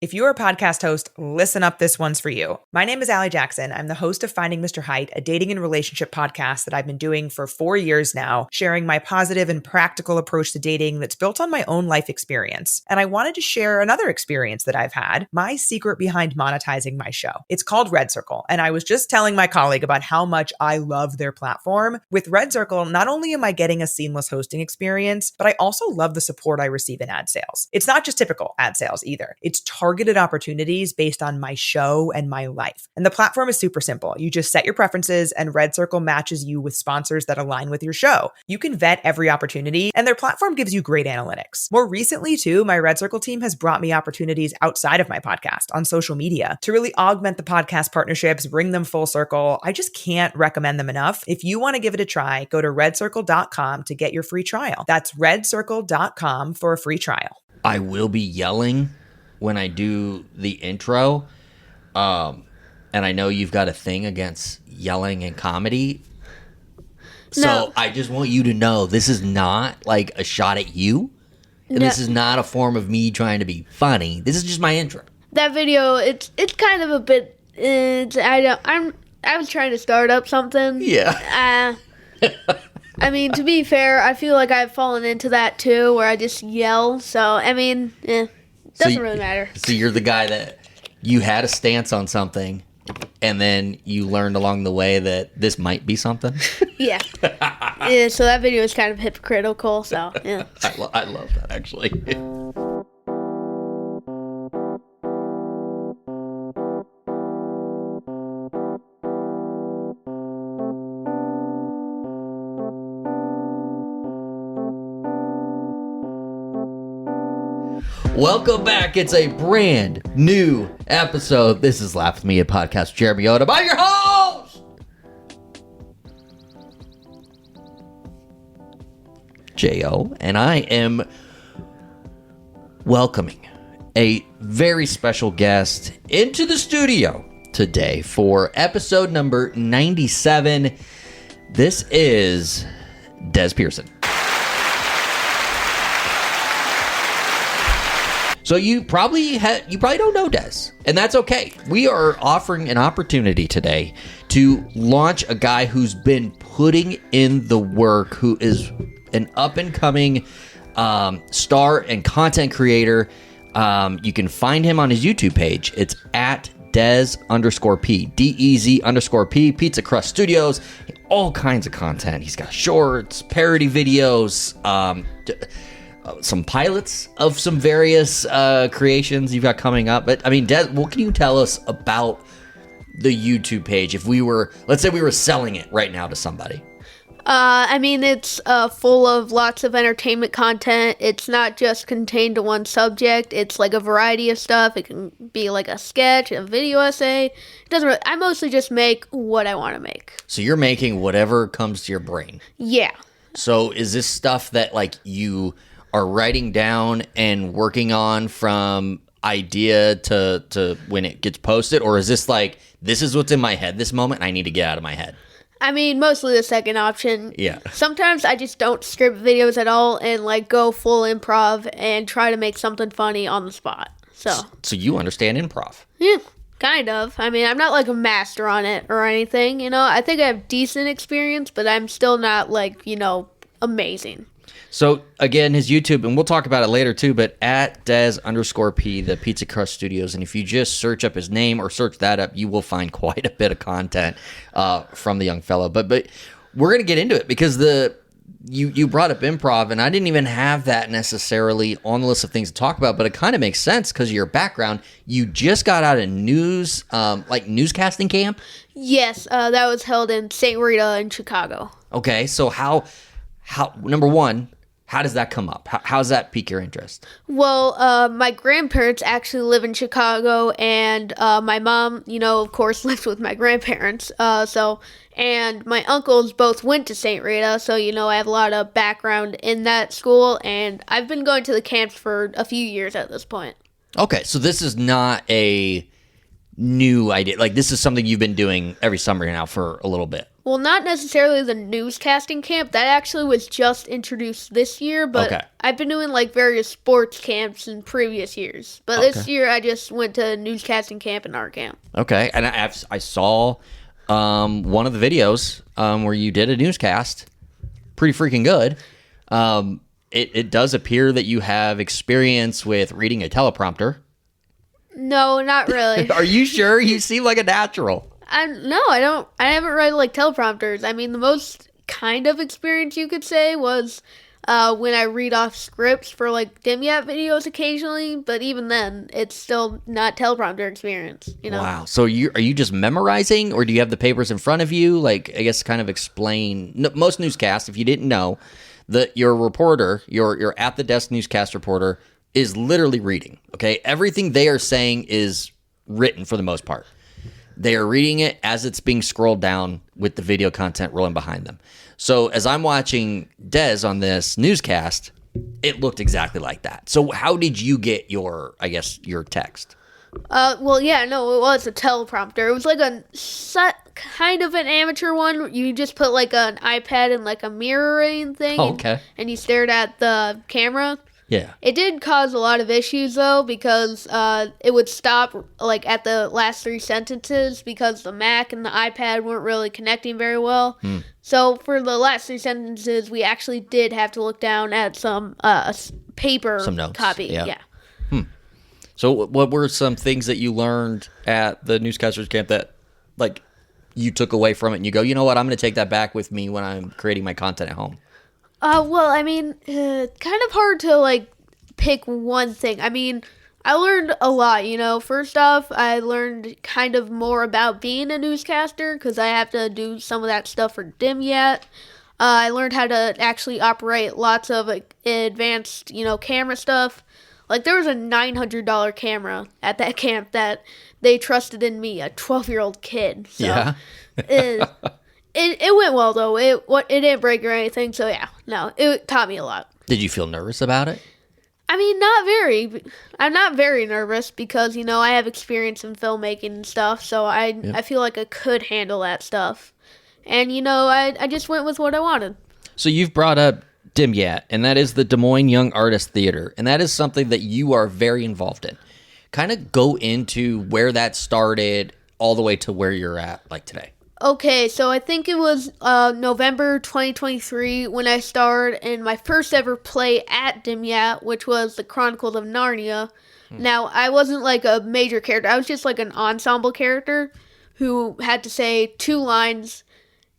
If you're a podcast host, listen up, this one's for you. My name is Allie Jackson. I'm the host of Finding Mr. Height, a dating and relationship podcast that I've been doing for 4 years now, sharing my positive and practical approach to dating that's built on my own life experience. And I wanted to share another experience that I've had, my secret behind monetizing my show. It's called Red Circle, and I was just telling my colleague about how much I love their platform. With Red Circle, not only am I getting a seamless hosting experience, but I also love the support I receive in ad sales. It's not just typical ad sales either. It's targeted opportunities based on my show and my life. And the platform is super simple. You just set your preferences and Red Circle matches you with sponsors that align with your show. You can vet every opportunity and their platform gives you great analytics. More recently too, my Red Circle team has brought me opportunities outside of my podcast on social media to really augment the podcast partnerships, bring them full circle. I just can't recommend them enough. If you want to give it a try, go to redcircle.com to get your free trial. That's redcircle.com for a free trial. I will be yelling when I do the intro, and I know you've got a thing against yelling in comedy, so I just want you to know this is not like a shot at you, and this is not a form of me trying to be funny. This is just my intro. That video, it's kind of a bit. I was trying to start up something. Yeah. I mean, to be fair, I feel like I've fallen into that too, where I just yell. So I mean, doesn't really matter. So you're the guy that you had a stance on something, and then you learned along the way that this might be something? Yeah. So that video is kind of hypocritical, so yeah. I love that, actually. Welcome back. It's a brand new episode. This is Laugh With Me, a podcast. Jeremy Odem. I'm your host, J.O., and I am welcoming a very special guest into the studio today for episode number 97. This is Dez Pearson. So you probably don't know Des, and that's okay. We are offering an opportunity today to launch a guy who's been putting in the work, who is an up-and-coming star and content creator. You can find him on his YouTube page. It's at Dez_P, DEZ_P, Pizzacrust Studios, all kinds of content. He's got shorts, parody videos, some pilots of some various creations you've got coming up. But I mean, Des, what can you tell us about the YouTube page if let's say we were selling it right now to somebody? I mean, it's full of lots of entertainment content. It's not just contained to one subject. It's like a variety of stuff. It can be like a sketch, a video essay. It doesn't really, I mostly just make what I want to make. So you're making whatever comes to your brain. Yeah. So is this stuff that like you are writing down and working on from idea to when it gets posted? Or is this like, this is what's in my head this moment and I need to get out of my head? I mean, mostly the second option. Yeah. Sometimes I just don't script videos at all and like go full improv and try to make something funny on the spot. So you understand improv? Yeah, kind of. I mean, I'm not like a master on it or anything, you know. I think I have decent experience, but I'm still not like, you know, amazing. So, again, his YouTube, and we'll talk about it later, too, but at Dez_P, the Pizzacrust Studios, and if you just search up his name or search that up, you will find quite a bit of content from the young fellow. But we're going to get into it because you brought up improv, and I didn't even have that necessarily on the list of things to talk about, but it kind of makes sense because of your background. You just got out of newscasting camp? Yes, that was held in St. Rita in Chicago. Okay, so how number one, how does that come up? How does that pique your interest? Well, my grandparents actually live in Chicago, and my mom, you know, of course, lived with my grandparents. And my uncles both went to St. Rita, so, you know, I have a lot of background in that school, and I've been going to the camps for a few years at this point. Okay, so this is not a new idea. Like, this is something you've been doing every summer now for a little bit. Well, not necessarily the newscasting camp. That actually was just introduced this year, but Okay. I've been doing like various sports camps in previous years. But this year I just went to newscasting camp and art camp. Okay, and I saw one of the videos where you did a newscast. Pretty freaking good. It does appear that you have experience with reading a teleprompter. No, not really. Are you sure? You seem like a natural. No, I don't. I haven't read like teleprompters. I mean, the most kind of experience you could say was when I read off scripts for like DMYAT videos occasionally. But even then, it's still not teleprompter experience. You know. Wow. So are you just memorizing, or do you have the papers in front of you? Like, I guess kind of explain. No, most newscasts, if you didn't know, that your reporter, your at the desk newscast reporter, is literally reading. Okay, everything they are saying is written for the most part. They are reading it as it's being scrolled down with the video content rolling behind them. So as I'm watching Des on this newscast, it looked exactly like that. So how did you get your text? Well, yeah, no, it was a teleprompter. It was like kind of an amateur one. You just put like an iPad and like a mirroring thing. Oh, okay. And you stared at the camera. Yeah. It did cause a lot of issues though, because it would stop like at the last 3 sentences because the Mac and the iPad weren't really connecting very well. So for the last 3 sentences, we actually did have to look down at some paper Some notes. copy. Yeah. So what were some things that you learned at the newscasters camp that like you took away from it and you go, you know what, I'm going to take that back with me when I'm creating my content at home? Well, I mean, kind of hard to, like, pick one thing. I mean, I learned a lot, you know. First off, I learned kind of more about being a newscaster because I have to do some of that stuff for DMYAT. I learned how to actually operate lots of like, advanced, you know, camera stuff. Like, there was a $900 camera at that camp that they trusted in me, a 12-year-old kid. So, Yeah. It went well, though. It didn't break or anything, so yeah. No, it taught me a lot. Did you feel nervous about it? I mean, not very. I'm not very nervous because, you know, I have experience in filmmaking and stuff, so I feel like I could handle that stuff. And, you know, I just went with what I wanted. So you've brought up DMYAT, and that is the Des Moines Young Artist Theater, and that is something that you are very involved in. Kind of go into where that started all the way to where you're at, like today. Okay, so I think it was November 2023 when I starred in my first ever play at DMYAT, which was The Chronicles of Narnia. Now, I wasn't like a major character. I was just like an ensemble character who had to say 2 lines,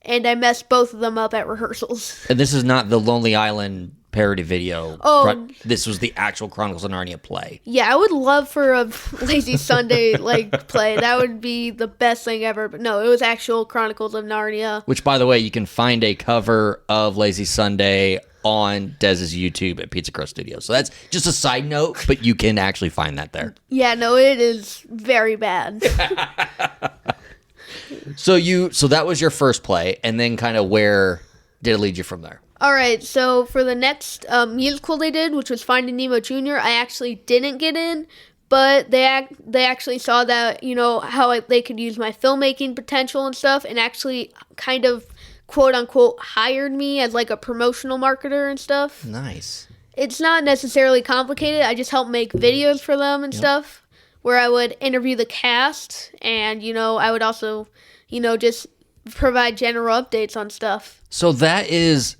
and I messed both of them up at rehearsals. And this is not the Lonely Island parody video. Oh. This was the actual Chronicles of Narnia play. Yeah, I would love for a Lazy Sunday like play. That would be the best thing ever. But no, it was actual Chronicles of Narnia. Which, by the way, you can find a cover of Lazy Sunday on Dez's YouTube at Pizzacrust Studios. So that's just a side note, but you can actually find that there. Yeah, no, it is very bad. So that was your first play, and then kind of where did it lead you from there? All right, so for the next musical they did, which was Finding Nemo Jr., I actually didn't get in, but they actually saw that, you know, how they could use my filmmaking potential and stuff, and actually kind of, quote-unquote, hired me as, like, a promotional marketer and stuff. Nice. It's not necessarily complicated. I just help make videos for them and stuff, where I would interview the cast, and, you know, I would also, you know, just provide general updates on stuff. So that's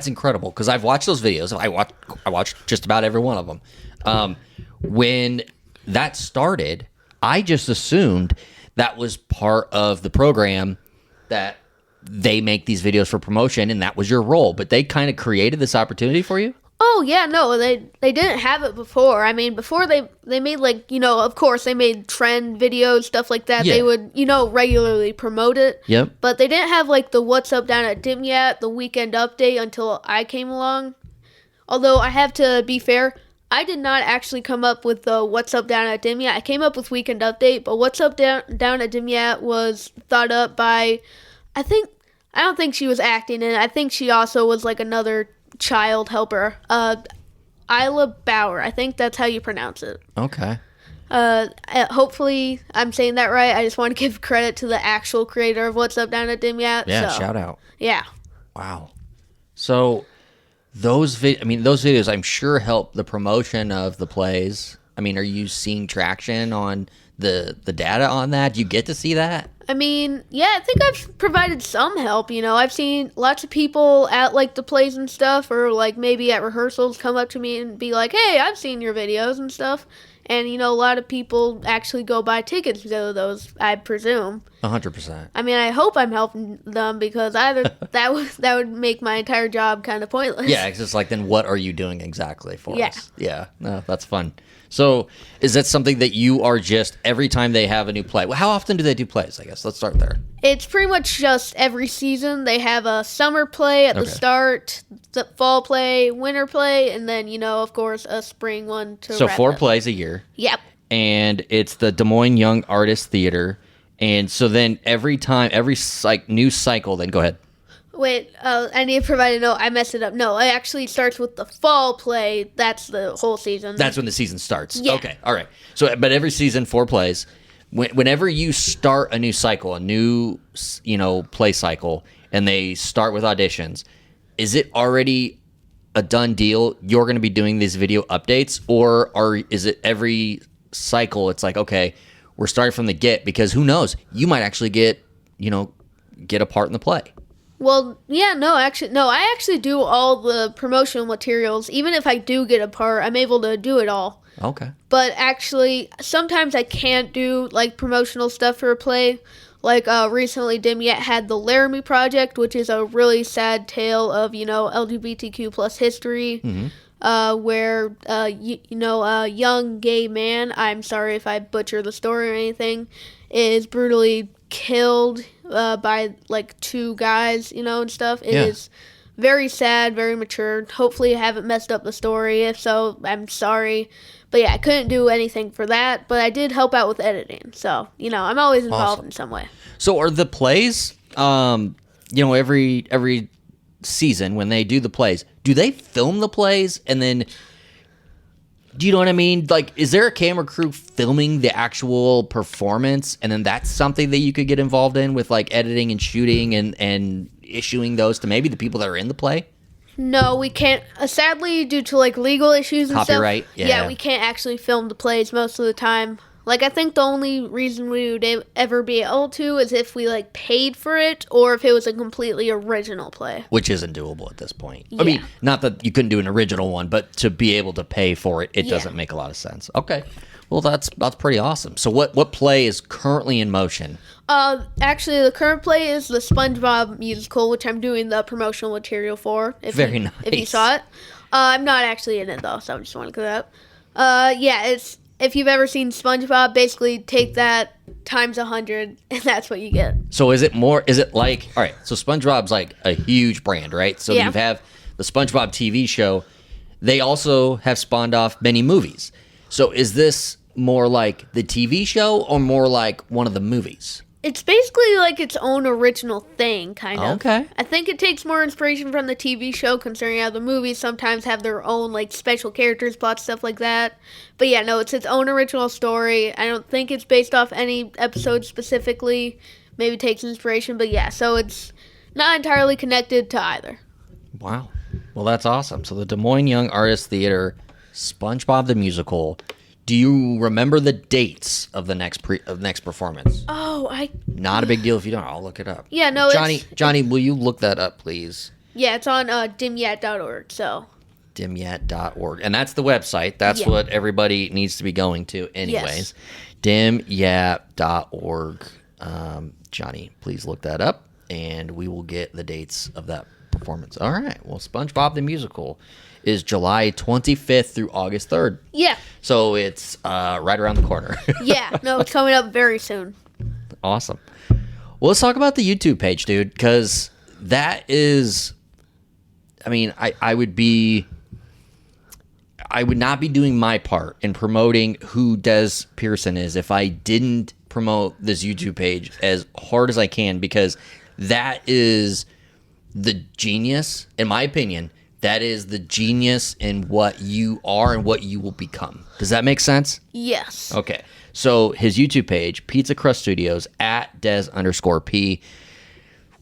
incredible, because I've watched those videos. I watched just about every one of them. When that started, I just assumed that was part of the program, that they make these videos for promotion, and that was your role. But they kind of created this opportunity for you? Oh, yeah, no, they didn't have it before. I mean, before they made, like, you know, of course, they made trend videos, stuff like that. Yeah. They would, you know, regularly promote it. Yep. But they didn't have, like, the What's Up Down at DMYAT, the weekend update until I came along. Although, I have to be fair, I did not actually come up with the What's Up Down at DMYAT. I came up with weekend update, but What's Up Down at DMYAT was thought up by, I don't think she was acting in it. I think she also was, like, another child helper, Isla Bauer. I think that's how you pronounce it. Okay. Hopefully I'm saying that right. I just want to give credit to the actual creator of What's Up Down at DMYAT. Yeah, so, shout out. Yeah. Wow. So those videos I'm sure help the promotion of the plays. I mean, are you seeing traction on the data on that? Do you get to see that? I mean, yeah, I think I've provided some help, I've seen lots of people at, like, the plays and stuff, or, like, maybe at rehearsals come up to me and be like, hey, I've seen your videos and stuff. And, a lot of people actually go buy tickets to go to those, I presume. 100%. I mean, I hope I'm helping them, because either that would make my entire job kind of pointless. Yeah, it's just like, then what are you doing exactly for Yeah. us? Yeah, no, that's fun. So is that something that you are just, every time they have a new play? Well, how often do they do plays, I guess? Let's start there. It's pretty much just every season. They have a summer play at the start, the fall play, winter play, and then, of course, a spring one to So wrap 4 up. plays a year. Yep. And it's the Des Moines Young Artist Theater. And so then every new cycle, then go ahead. Wait, I need to provide a note. I messed it up. No, it actually starts with the fall play. That's the whole season. That's when the season starts. Yeah. Okay, all right. So, but every season, 4 plays. Whenever you start a new cycle, a new, play cycle, and they start with auditions, is it already a done deal? You're going to be doing these video updates, or is it every cycle? It's like, okay, we're starting from the get, because who knows? You might actually get a part in the play. Well, yeah, no, I actually do all the promotional materials. Even if I do get a part, I'm able to do it all. Okay. But actually, sometimes I can't do, like, promotional stuff for a play. Like, recently, DMYAT had the Laramie Project, which is a really sad tale of, LGBTQ plus history, where, a young gay man, I'm sorry if I butcher the story or anything, is brutally killed by, like, 2 guys, and stuff. It is very sad, very mature. Hopefully I haven't messed up the story. If so, I'm sorry. But yeah, I couldn't do anything for that, but I did help out with editing. So, I'm always involved in some way. So are the plays, every season when they do the plays, do they film the plays and then, do you know what I mean? Like, is there a camera crew filming the actual performance, and then that's something that you could get involved in with, like, editing and shooting and issuing those to maybe the people that are in the play? No, we can't. Sadly, due to, like, legal issues and Copyright, stuff. yeah. We can't actually film the plays most of the time. Like, I think the only reason we would ever be able to is if we, like, paid for it, or if it was a completely original play. Which isn't doable at this point. Yeah. I mean, not that you couldn't do an original one, but to be able to pay for it, it doesn't make a lot of sense. Okay. Well, that's pretty awesome. So what play is currently in motion? Actually, the current play is the Spongebob Musical, which I'm doing the promotional material for. Very nice. If you saw it. I'm not actually in it, though, so I just want to clear that up. It's... If you've ever seen SpongeBob, basically take that times 100, and that's what you get. So is it like, all right, so SpongeBob's like a huge brand, right? So you have the SpongeBob TV show. They also have spawned off many movies. So is this more like the TV show or more like one of the movies? It's basically like its own original thing, kind of. Okay. I think it takes more inspiration from the TV show, considering how the movies sometimes have their own, like, special characters, plot, stuff like that. But yeah, no, it's its own original story. I don't think it's based off any episode specifically. Maybe takes inspiration, but yeah, so it's not entirely connected to either. Wow. Well, that's awesome. So the Des Moines Young Artist Theater, SpongeBob the Musical. Do you remember the dates of the next performance? Oh, Not a big deal if you don't. I'll look it up. Yeah, no, Johnny, will you look that up, please? Yeah, it's on DMYAT.org, so... DMYAT.org. And that's the website. That's what everybody needs to be going to anyways. Yes. DMYAT.org. Johnny, please look that up, and we will get the dates of that performance. All right. Well, SpongeBob the Musical is July 25th through August 3rd. Yeah. So it's right around the corner. Yeah. No, it's coming up very soon. Awesome. Well, let's talk about the YouTube page, dude, because that is... I mean, I would not be doing my part in promoting who Dez Pearson is if I didn't promote this YouTube page as hard as I can, because that is the genius, in my opinion, That is the genius in what you are and what you will become. Does that make sense? Yes. Okay. So his YouTube page, Pizzacrust Studios, at Des_P.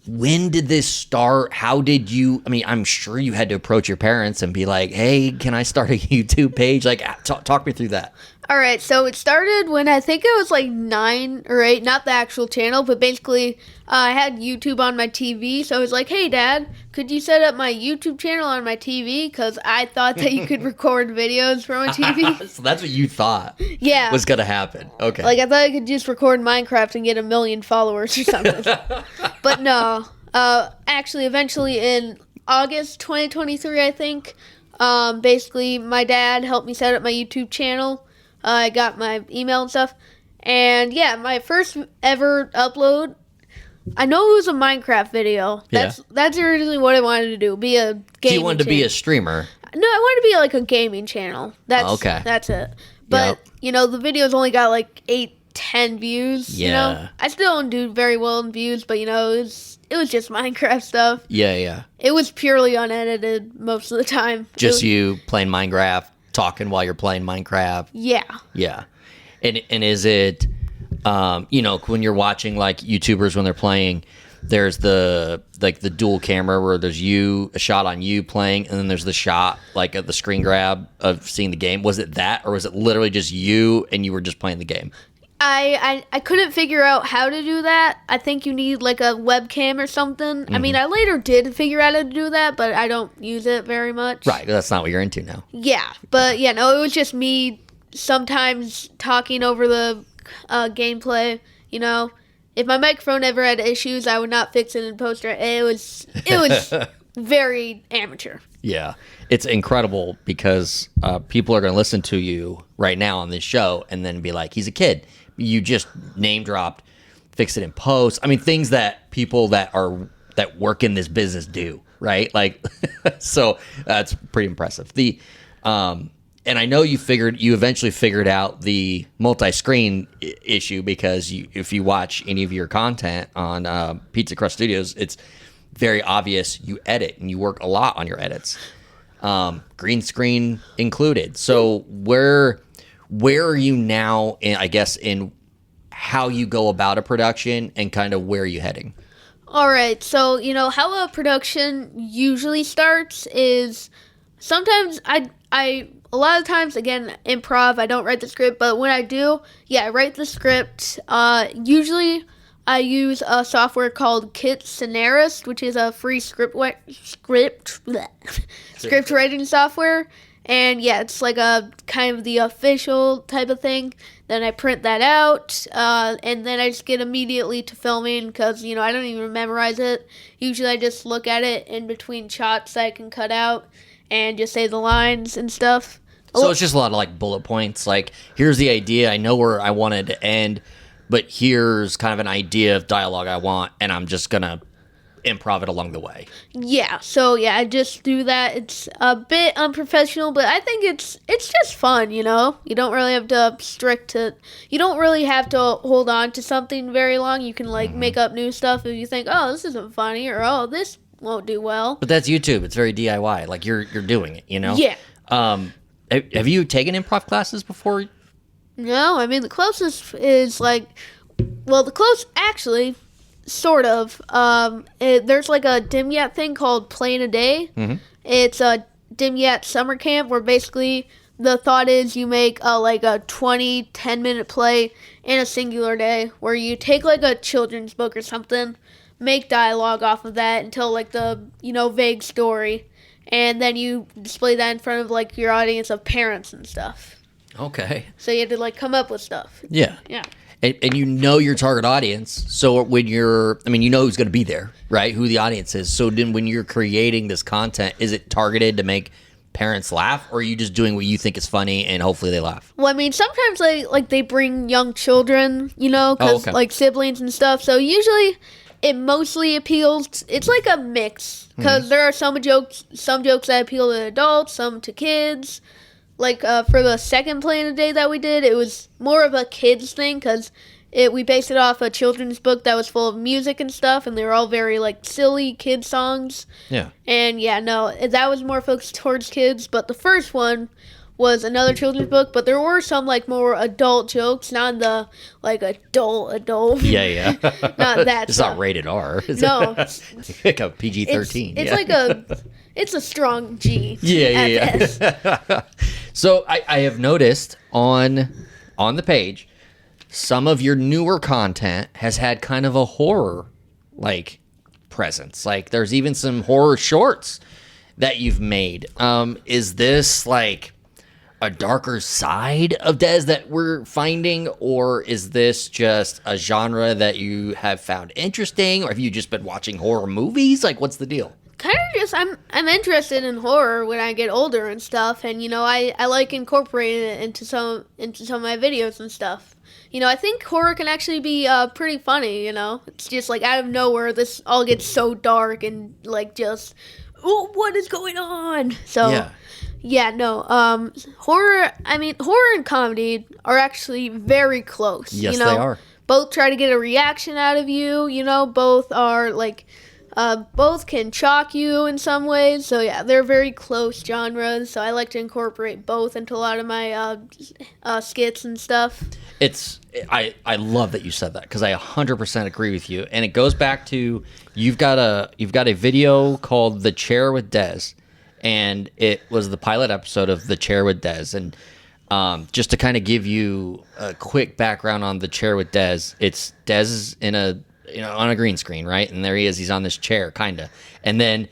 When did this start? How did you, I mean, I'm sure you had to approach your parents and be like, hey, can I start a YouTube page? Like, talk me through that. All right, so it started when I think it was like 9 or 8, not the actual channel, but basically I had YouTube on my TV, so I was like, hey, Dad, could you set up my YouTube channel on my TV? Because I thought that you could record videos from a TV. So that's what you thought Yeah. was going to happen. Okay. Like, I thought I could just record Minecraft and get 1 million followers or something. But no. Actually, eventually in August 2023, I think, basically my dad helped me set up my YouTube channel. I got my email and stuff. And yeah, my first ever upload, I know it was a Minecraft video. That's originally what I wanted to do, be a gaming So you wanted to be a channel. streamer? No, I wanted to be like a gaming channel. Okay. That's it. But, you know, the videos only got like 8-10 views, you know? I still don't do very well in views, but, you know, it was just Minecraft stuff. Yeah. It was purely unedited most of the time. Just you playing Minecraft, talking while you're playing Minecraft. Yeah. And is it, you know, when you're watching like YouTubers when they're playing, there's the dual camera where there's a shot on you playing, and then there's the shot like of the screen grab of seeing the game. Was it that, or was it literally just you and you were just playing the game? I couldn't figure out how to do that. I think you need like a webcam or something. I mean, I later did figure out how to do that, but I don't use it very much. Right, that's not what you're into now. Yeah, but yeah, no, it was just me sometimes talking over the gameplay, you know. If my microphone ever had issues, I would not fix it in post. It was very amateur. Yeah, it's incredible because people are going to listen to you right now on this show and then be like, he's a kid. You just name dropped, fix it in post. I mean, things that people that work in this business do, right? Like, so that's pretty impressive. And I know you eventually figured out the multi-screen issue because if you watch any of your content on Pizzacrust Studios, it's very obvious you edit and you work a lot on your edits, green screen included. So where are you now in how you go about a production and kind of where are you heading? All right, so you know how a production usually starts is sometimes I a lot of times, again, improv, I don't write the script, but when I do, I write the script. Usually I use a software called Kitcenarist, which is a free script writing software. And yeah, it's like a kind of the official type of thing. Then I print that out, and then I just get immediately to filming because, you know, I don't even memorize it. Usually I just look at it in between shots that I can cut out and just say the lines and stuff. So it's just a lot of like bullet points. Like, here's the idea. I know where I want it to end, but here's kind of an idea of dialogue I want, and I'm just going to improv it along the way. Yeah. So I just do that. It's a bit unprofessional, but I think it's just fun, you know? You don't really have to you don't really have to hold on to something very long. You can like make up new stuff if you think, oh, this isn't funny, or oh, this won't do well. But that's YouTube. It's very DIY. Like you're doing it, you know? Yeah. Have you taken improv classes before? No, I mean the closest is like, actually, sort of. There's like a DMYAT thing called Play in a Day. Mm-hmm. It's a DMYAT summer camp where basically the thought is you make like a 10-minute play in a singular day where you take like a children's book or something, make dialogue off of that and tell like the, you know, vague story, and then you display that in front of like your audience of parents and stuff. Okay. So you have to like come up with stuff. Yeah. And you know your target audience, so when you know who's going to be there, right? Who the audience is. So then when you're creating this content, is it targeted to make parents laugh, or are you just doing what you think is funny and hopefully they laugh? Well, I mean, sometimes they bring young children, you know, because like siblings and stuff. So usually it mostly appeals. It's like a mix because there are some jokes that appeal to adults, some to kids. Like for the second Play in a Day that we did, it was more of a kids thing because we based it off a children's book that was full of music and stuff, and they were all very like silly kid songs. Yeah. And yeah, no, that was more focused towards kids. But the first one was another children's book, but there were some like more adult jokes, not the like adult. Yeah. Not that. It's stuff. not rated R. No, It's like a PG-13. It's like it's a strong G. Yeah. So I have noticed on the page, some of your newer content has had kind of a horror like presence. Like there's even some horror shorts that you've made. Is this like a darker side of Des that we're finding, or is this just a genre that you have found interesting, or have you just been watching horror movies? Like, what's the deal? Kind of just I'm interested in horror when I get older and stuff, and I like incorporating it into some of my videos and stuff. I think horror can actually be pretty funny. It's just like out of nowhere this all gets so dark and like just what is going on? So. Yeah. Yeah, no. Horror and comedy are actually very close. Yes, they are. Both try to get a reaction out of you. Both are like, both can shock you in some ways. So yeah, they're very close genres. So I like to incorporate both into a lot of my skits and stuff. I love that you said that, because I 100% agree with you, and it goes back to you've got a video called "The Chair with Des." And it was the pilot episode of The Chair with Des. And just to kind of give you a quick background on The Chair with Des, it's Des is on a green screen, right? And there he is. He's on this chair, kind of. And then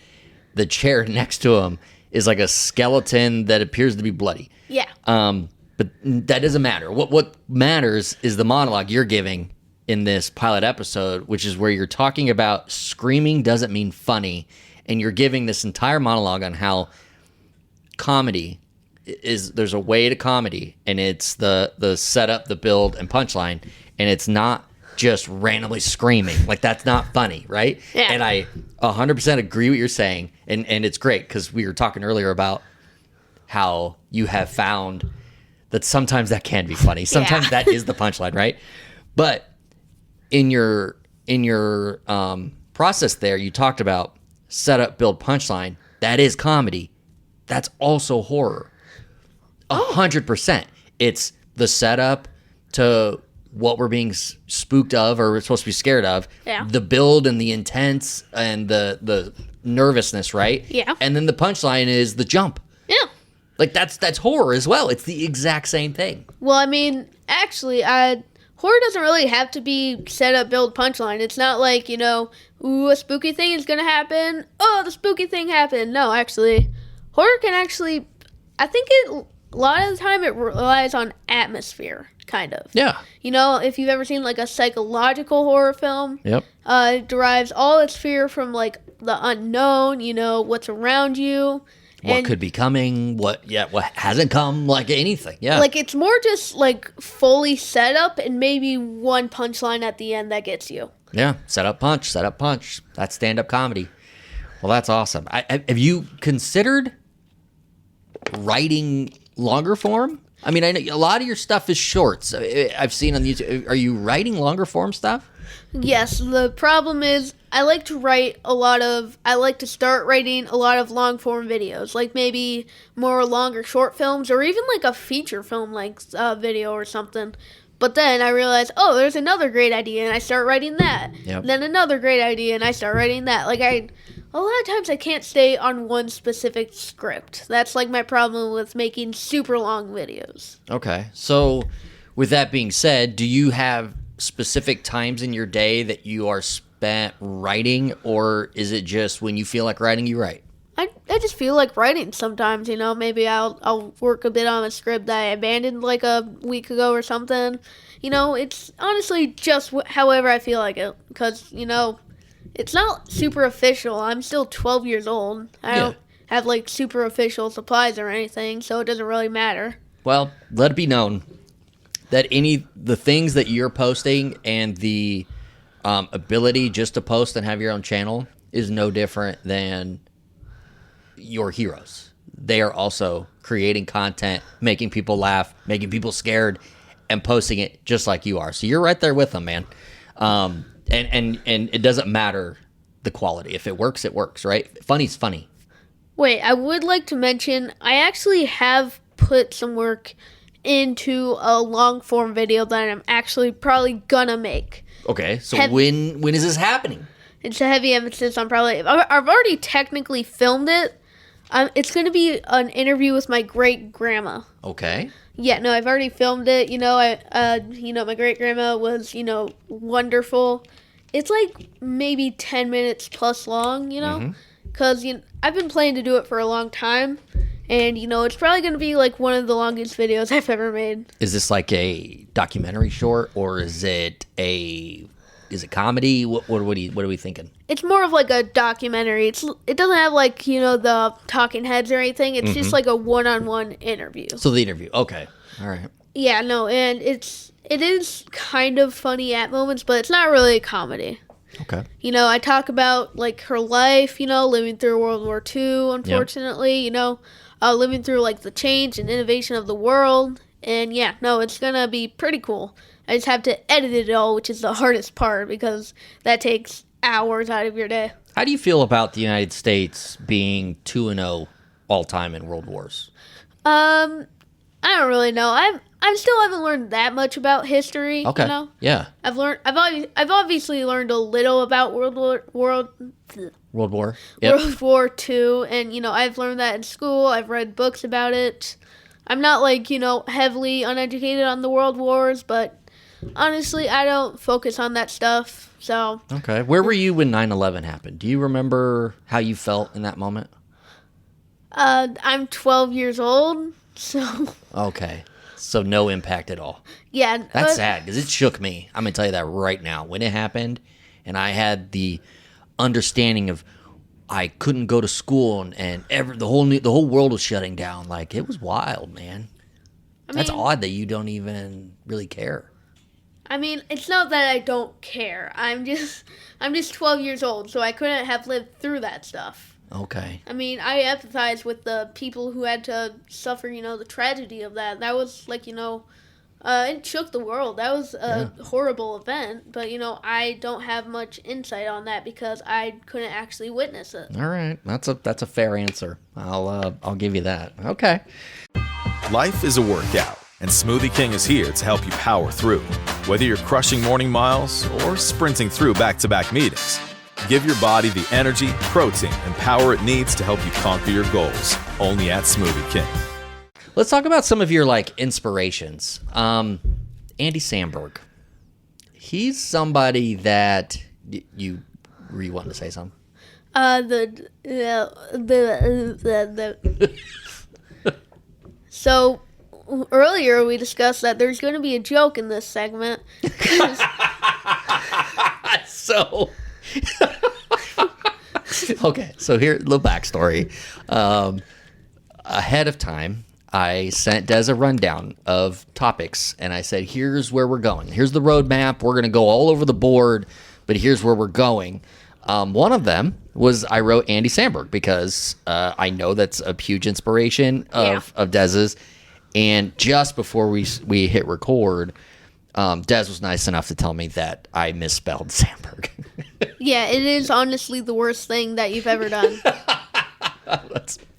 the chair next to him is like a skeleton that appears to be bloody. Yeah. But that doesn't matter. What matters is the monologue you're giving in this pilot episode, which is where you're talking about screaming doesn't mean funny. And you're giving this entire monologue on how comedy there's a way to comedy, and it's the setup, the build, and punchline, and it's not just randomly screaming. Like, that's not funny, right? Yeah. And I 100% agree what you're saying, and it's great, because we were talking earlier about how you have found that sometimes that can be funny. Sometimes that is the punchline, right? But in your process there, you talked about setup, build, punchline. That is comedy. That's also horror. 100%. It's the setup to what we're being spooked of, or we're supposed to be scared of. Yeah. The build and the intense and the nervousness, right? Yeah. And then the punchline is the jump. Yeah. Like that's horror as well. It's the exact same thing. Well, actually, horror doesn't really have to be set up, build, punchline. It's not like, ooh, a spooky thing is going to happen. Oh, the spooky thing happened. No, actually, horror can actually, I think a lot of the time it relies on atmosphere, kind of. Yeah. If you've ever seen like a psychological horror film, Yep. It derives all its fear from like the unknown, what's around you. What could be coming, what hasn't come, like anything. Yeah. Like, it's more just, like, fully set up and maybe one punchline at the end that gets you. Yeah. Set up, punch. That's stand-up comedy. Well, that's awesome. Have you considered writing longer form? I know a lot of your stuff is shorts. I've seen on YouTube. Are you writing longer form stuff? Yes, the problem is I like to start writing a lot of long form videos, like maybe more longer short films, or even like a feature film like video or something. But then I realize, there's another great idea, and I start writing that. Yep. Then another great idea, and I start writing that. Like, a lot of times I can't stay on one specific script. That's like my problem with making super long videos. Okay. So with that being said, do you have specific times in your day that you are spent writing, or is it just when you feel like writing, you write? I just feel like writing sometimes, maybe I'll work a bit on a script that I abandoned like a week ago or something. It's honestly just however I feel like it, because, it's not super official. I'm still 12 years old. I don't have like super official supplies or anything, so it doesn't really matter. Well, let it be known that the things that you're posting and the ability just to post and have your own channel is no different than your heroes. They are also creating content, making people laugh, making people scared, and posting it just like you are. So you're right there with them, man. And it doesn't matter the quality. If it works, right? Funny's funny. Wait, I would like to mention I actually have put some work into a long form video that I'm actually probably gonna make. Okay, so when is this happening? It's a heavy emphasis on probably. I've already technically filmed it. It's going to be an interview with my great grandma. Okay. Yeah, no, I've already filmed it. My great grandma was, wonderful. It's like maybe 10 minutes plus long, because I've been planning to do it for a long time, and it's probably going to be like one of the longest videos I've ever made. Is this like a documentary short, or is it comedy? What are we thinking? It's more of like a documentary. It doesn't have like, the talking heads or anything. It's just like a one-on-one interview. So the interview. Okay. All right. Yeah, no, and it is kind of funny at moments, but it's not really a comedy. Okay. I talk about like her life, living through World War II, unfortunately, living through like the change and innovation of the world. And yeah, no, it's going to be pretty cool. I just have to edit it all, which is the hardest part because that takes hours out of your day. How do you feel about the United States being 2-0 all time in world wars? I don't really know. I still haven't learned that much about history. Okay. Yeah. I've obviously learned a little about World War Yep. World War II, and I've learned that in school. I've read books about it. I'm not like heavily uneducated on the world wars, but honestly, I don't focus on that stuff. So okay, where were you when 9/11 happened? Do you remember how you felt in that moment? I'm 12 years old, so okay, so no impact at all. Yeah, that's sad because it shook me. I'm gonna tell you that right now. When it happened, and I had the understanding of I couldn't go to school, and the whole world was shutting down. Like, it was wild, man. That's odd that you don't even really care. I mean, it's not that I don't care. I'm just 12 years old, so I couldn't have lived through that stuff. Okay. I mean, I empathize with the people who had to suffer, the tragedy of that. That was like, it shook the world. That was a horrible event, but I don't have much insight on that because I couldn't actually witness it. All right, that's a fair answer. I'll give you that. Okay. Life is a workout, and Smoothie King is here to help you power through. Whether you're crushing morning miles or sprinting through back-to-back meetings, give your body the energy, protein, and power it needs to help you conquer your goals. Only at Smoothie King. Let's talk about some of your inspirations. Andy Samberg. He's somebody that you want to say something. So earlier we discussed that there's going to be a joke in this segment. So okay, so here, a little backstory. Ahead of time, I sent Des a rundown of topics, and I said, here's where we're going. Here's the roadmap. We're going to go all over the board, but here's where we're going. One of them was I wrote Andy Samberg because I know that's a huge inspiration of Dez's. And just before we hit record, Des was nice enough to tell me that I misspelled Samberg. Yeah, it is honestly the worst thing that you've ever done.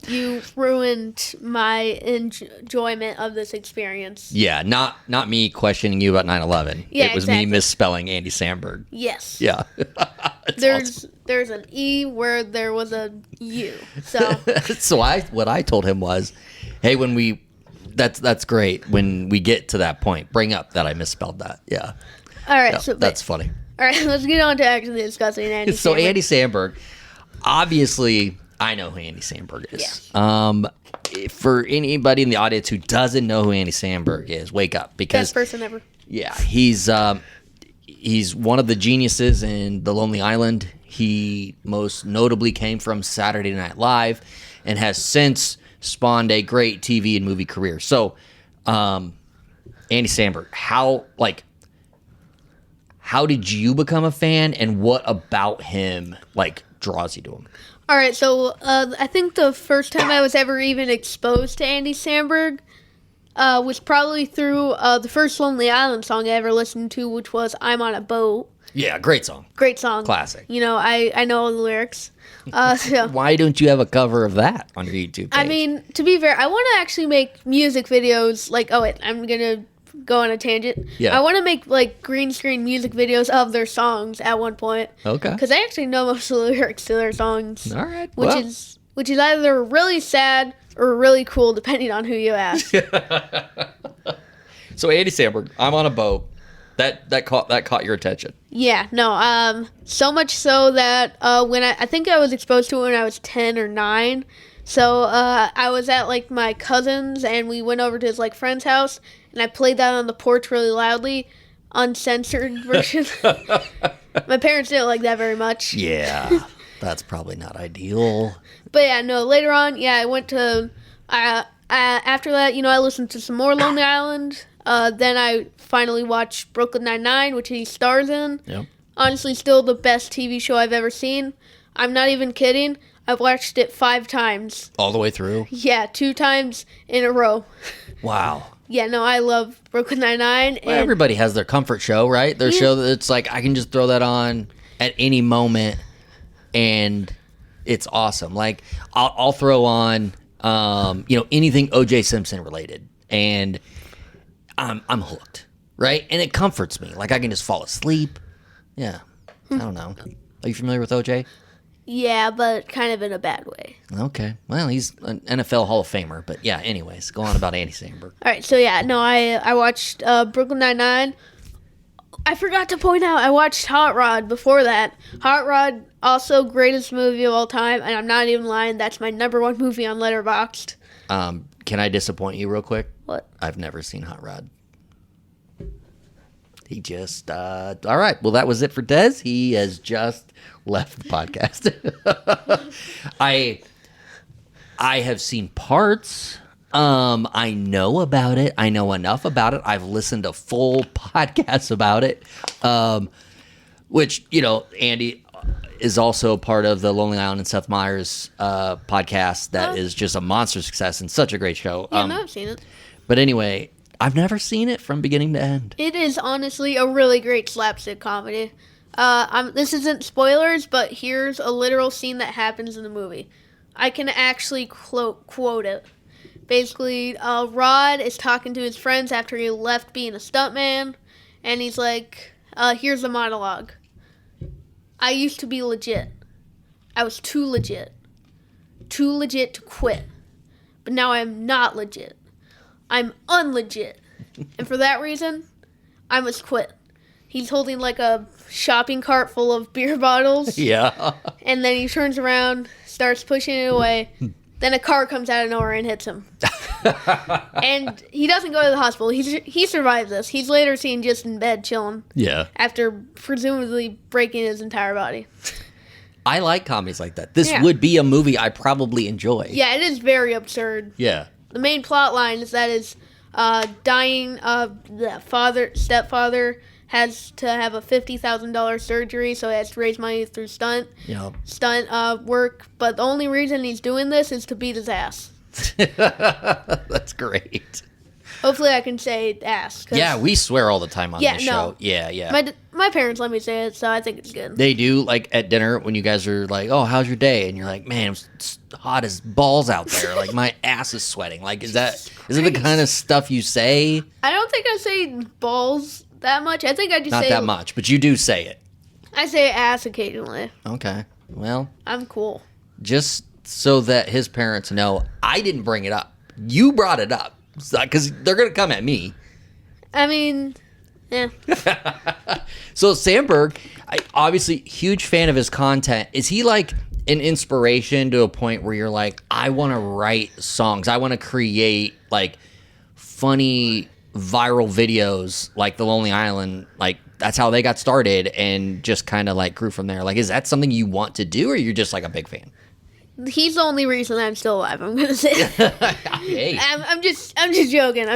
You ruined my enjoyment of this experience. Yeah, not me questioning you about 9/11. Yeah, it was me misspelling Andy Samberg. Yes. Yeah. There's an E where there was a U. So so what I told him was, hey, that's great. When we get to that point, bring up that I misspelled that. Yeah. All right. Yeah, so that's funny. All right, let's get on to actually discussing Andy Samberg. So Andy Samberg, obviously, I know who Andy Samberg is. Yeah. For anybody in the audience who doesn't know who Andy Samberg is, wake up, because best person ever. Yeah, he's one of the geniuses in The Lonely Island. He most notably came from Saturday Night Live and has since spawned a great TV and movie career. So, Andy Samberg, how did you become a fan, and what about him draws you to him? All right, so I think the first time I was ever even exposed to Andy Samberg, was probably through the first Lonely Island song I ever listened to, which was I'm on a Boat. Yeah, great song. Great song. Classic. You know, I know all the lyrics. So, Why don't you have a cover of that on your YouTube page? I mean, to be fair, I want to actually make music videos. Like, oh wait, I'm going to go on a tangent. Yeah. I want to make, like, green screen music videos of their songs at one point. Okay. Because I actually know most of the lyrics to their songs. All right. Which is either really sad or really cool, depending on who you ask. So Andy Samberg, I'm on a boat. That caught your attention. Yeah, no, so much so that when I think I was exposed to it when I was 10 or 9. So I was at like my cousin's and we went over to his like friend's house and I played that on the porch really loudly, uncensored version. My parents didn't like that very much. Yeah, that's probably not ideal. But yeah, no, later on, yeah, I went to after that, you know, I listened to some more Lonely Island. Then I finally watched Brooklyn Nine-Nine, which he stars in. Yep. Honestly, still the best TV show I've ever seen. I'm not even kidding. I've watched it 5 times. All the way through? Yeah, 2 times in a row. Wow. Yeah, no, I love Brooklyn Nine-Nine. Well, everybody has their comfort show, right? Their show that it's like, I can just throw that on at any moment, and it's awesome. Like, I'll throw on, anything O.J. Simpson related, and I'm hooked, right? And it comforts me. Like, I can just fall asleep. Yeah. I don't know. Are you familiar with O.J.? Yeah, but kind of in a bad way. Okay. Well, he's an NFL Hall of Famer. But yeah, anyways, go on about Andy Samberg. All right, so yeah, no, I watched Brooklyn Nine-Nine. I forgot to point out, I watched Hot Rod before that. Hot Rod, also greatest movie of all time, and I'm not even lying, that's my #1 movie on Letterboxd. Can I disappoint you real quick? What? I've never seen Hot Rod. He just, all right. Well, that was it for Des. He has just left the podcast. I have seen parts. I know about it. I know enough about it. I've listened to full podcasts about it. Which, Andy is also part of the Lonely Island and Seth Meyers podcast that is just a monster success and such a great show. Yeah, no, I've seen it. But anyway, I've never seen it from beginning to end. It is honestly a really great slapstick comedy. This isn't spoilers, but here's a literal scene that happens in the movie. I can actually quote it. Basically, Rod is talking to his friends after he left being a stuntman, and he's like, here's the monologue. I used to be legit. I was too legit. Too legit to quit. But now I'm not legit. I'm unlegit. And for that reason, I must quit. He's holding like a shopping cart full of beer bottles. Yeah. And then he turns around, starts pushing it away. Then a car comes out of nowhere and hits him. And he doesn't go to the hospital. He survives this. He's later seen just in bed chilling. Yeah. After presumably breaking his entire body. I like comedies like that. This would be a movie I probably enjoy. Yeah, it is very absurd. Yeah. The main plot line is that his dying stepfather has to have a $50,000 surgery, so he has to raise money through stunt work. But the only reason he's doing this is to beat his ass. That's great. Hopefully I can say ass. Yeah, we swear all the time on this show. Yeah. My parents let me say it, so I think it's good. They do, like, at dinner when you guys are like, oh, how's your day? And you're like, man, it's hot as balls out there. Like, my ass is sweating. Like, is it the kind of stuff you say? I don't think I say balls that much. I think I just Not say... that much, but you do say it. I say ass occasionally. Okay. Well... I'm cool. Just so that his parents know, I didn't bring it up. You brought it up. Because they're going to come at me. I mean... Yeah. So Samberg, obviously huge fan of his content. Is he like an inspiration to a point where you're like, I want to write songs. I want to create like funny viral videos like The Lonely Island. Like that's how they got started and just kind of like grew from there. Like, is that something you want to do or you're just like a big fan? He's the only reason I'm still alive. I'm gonna say. Hey. I'm just joking.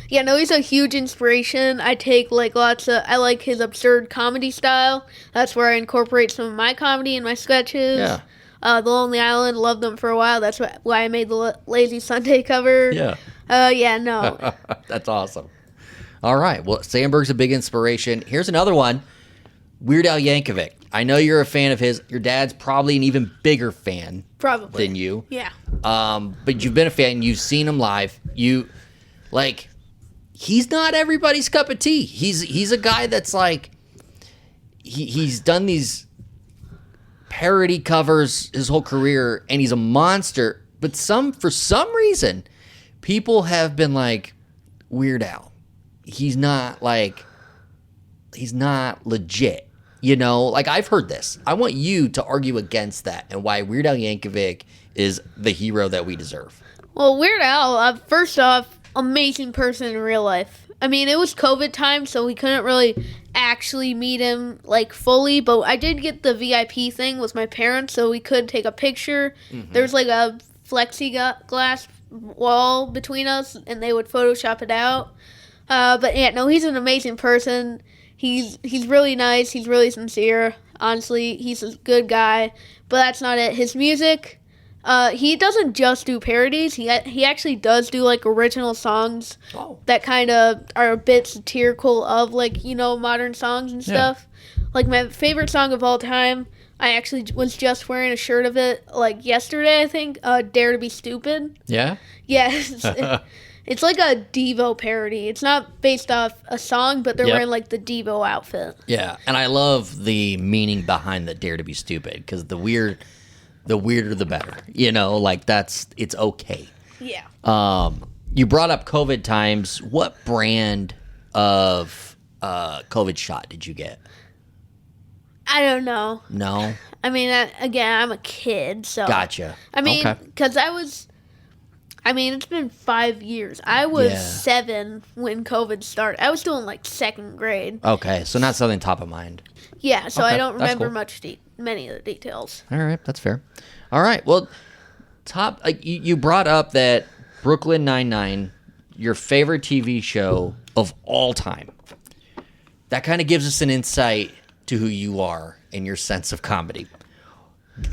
He's a huge inspiration. I take I like his absurd comedy style. That's where I incorporate some of my comedy in my sketches. Yeah. The Lonely Island, loved them for a while. That's why I made the Lazy Sunday cover. Yeah. Yeah, no. That's awesome. All right. Well, Samberg's a big inspiration. Here's another one. Weird Al Yankovic. I know you're a fan of his. Your dad's probably an even bigger fan Probably. than you. Yeah. But you've been a fan. You've seen him live. He's not everybody's cup of tea. He's a guy that's like, he's done these parody covers his whole career, and he's a monster. But for some reason, people have been like, Weird Al. He's not legit. You know, like I've heard this. I want you to argue against that and why Weird Al Yankovic is the hero that we deserve. Well, Weird Al, first off, amazing person in real life. I mean, it was COVID time, so we couldn't really actually meet him, like, fully. But I did get the VIP thing with my parents, so we could take a picture. Mm-hmm. There's, like, a plexiglass wall between us, and they would Photoshop it out. But, yeah, no, he's an amazing person. He's really nice. He's really sincere. Honestly, he's a good guy. But that's not it. His music, he doesn't just do parodies. He actually does do, like, original songs that kind of are a bit satirical of, like, you know, modern songs and stuff. Yeah. Like, my favorite song of all time, I actually was just wearing a shirt of it, like, yesterday, I think, Dare to Be Stupid. Yeah? Yeah. It's like a Devo parody. It's not based off a song, but they're wearing, like, the Devo outfit. Yeah, and I love the meaning behind the Dare to Be Stupid, because the weirder the better. You know, like, it's okay. Yeah. You brought up COVID times. What brand of COVID shot did you get? I don't know. No? I mean, again, I'm a kid, so. Gotcha. I mean, because it's been 5 years. I was 7 when COVID started. I was still in, like, 2nd grade. Okay, so not something top of mind. Yeah, so I don't remember cool. many of the details. All right, that's fair. All right, well, you brought up that Brooklyn Nine-Nine, your favorite TV show of all time. That kind of gives us an insight to who you are and your sense of comedy.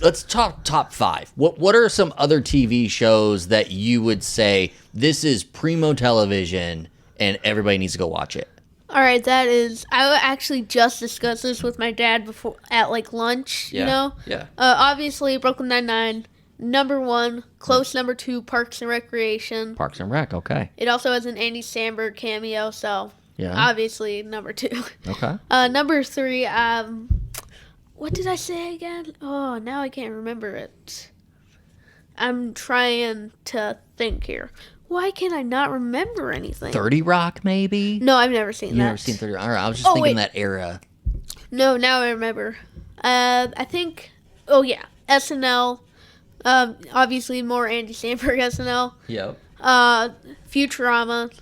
Let's talk top 5. What are some other TV shows that you would say this is primo television and everybody needs to go watch it? All right, I actually just discussed this with my dad before at, like, lunch, you know? Yeah. Obviously, Brooklyn Nine-Nine, number 1, close number 2, Parks and Recreation. Parks and Rec, okay. It also has an Andy Samberg cameo, so obviously number 2. Okay. Number 3, what did I say again? Oh, now I can't remember it. I'm trying to think here. Why can I not remember anything? 30 Rock, maybe? No, I've never seen that. You've never seen 30 Rock? All right, I was just thinking that era. No, now I remember. I think, SNL. Obviously more Andy Samberg SNL. Yep. Futurama.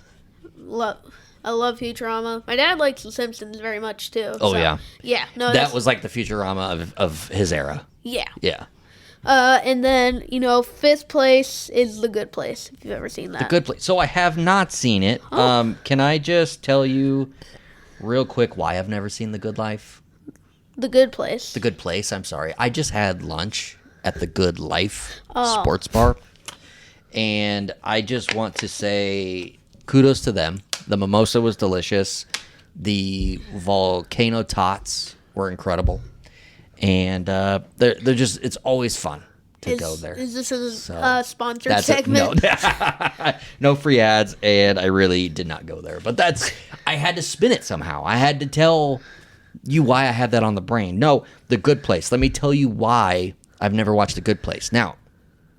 I love Futurama. My dad likes The Simpsons very much, too. Oh, so, yeah. Yeah. No, that was like the Futurama of his era. Yeah. Yeah. And then, 5th place is The Good Place, if you've ever seen that. The Good Place. So I have not seen it. Oh. Can I just tell you real quick why I've never seen The Good Life? The Good Place. The Good Place, I'm sorry. I just had lunch at the Good Life sports bar. And I just want to say kudos to them. The mimosa was delicious. The volcano tots were incredible. And they're just, it's always fun to go there. Is this a sponsored segment? No free ads, and I really did not go there. But I had to spin it somehow. I had to tell you why I had that on the brain. No, The Good Place. Let me tell you why I've never watched The Good Place. Now,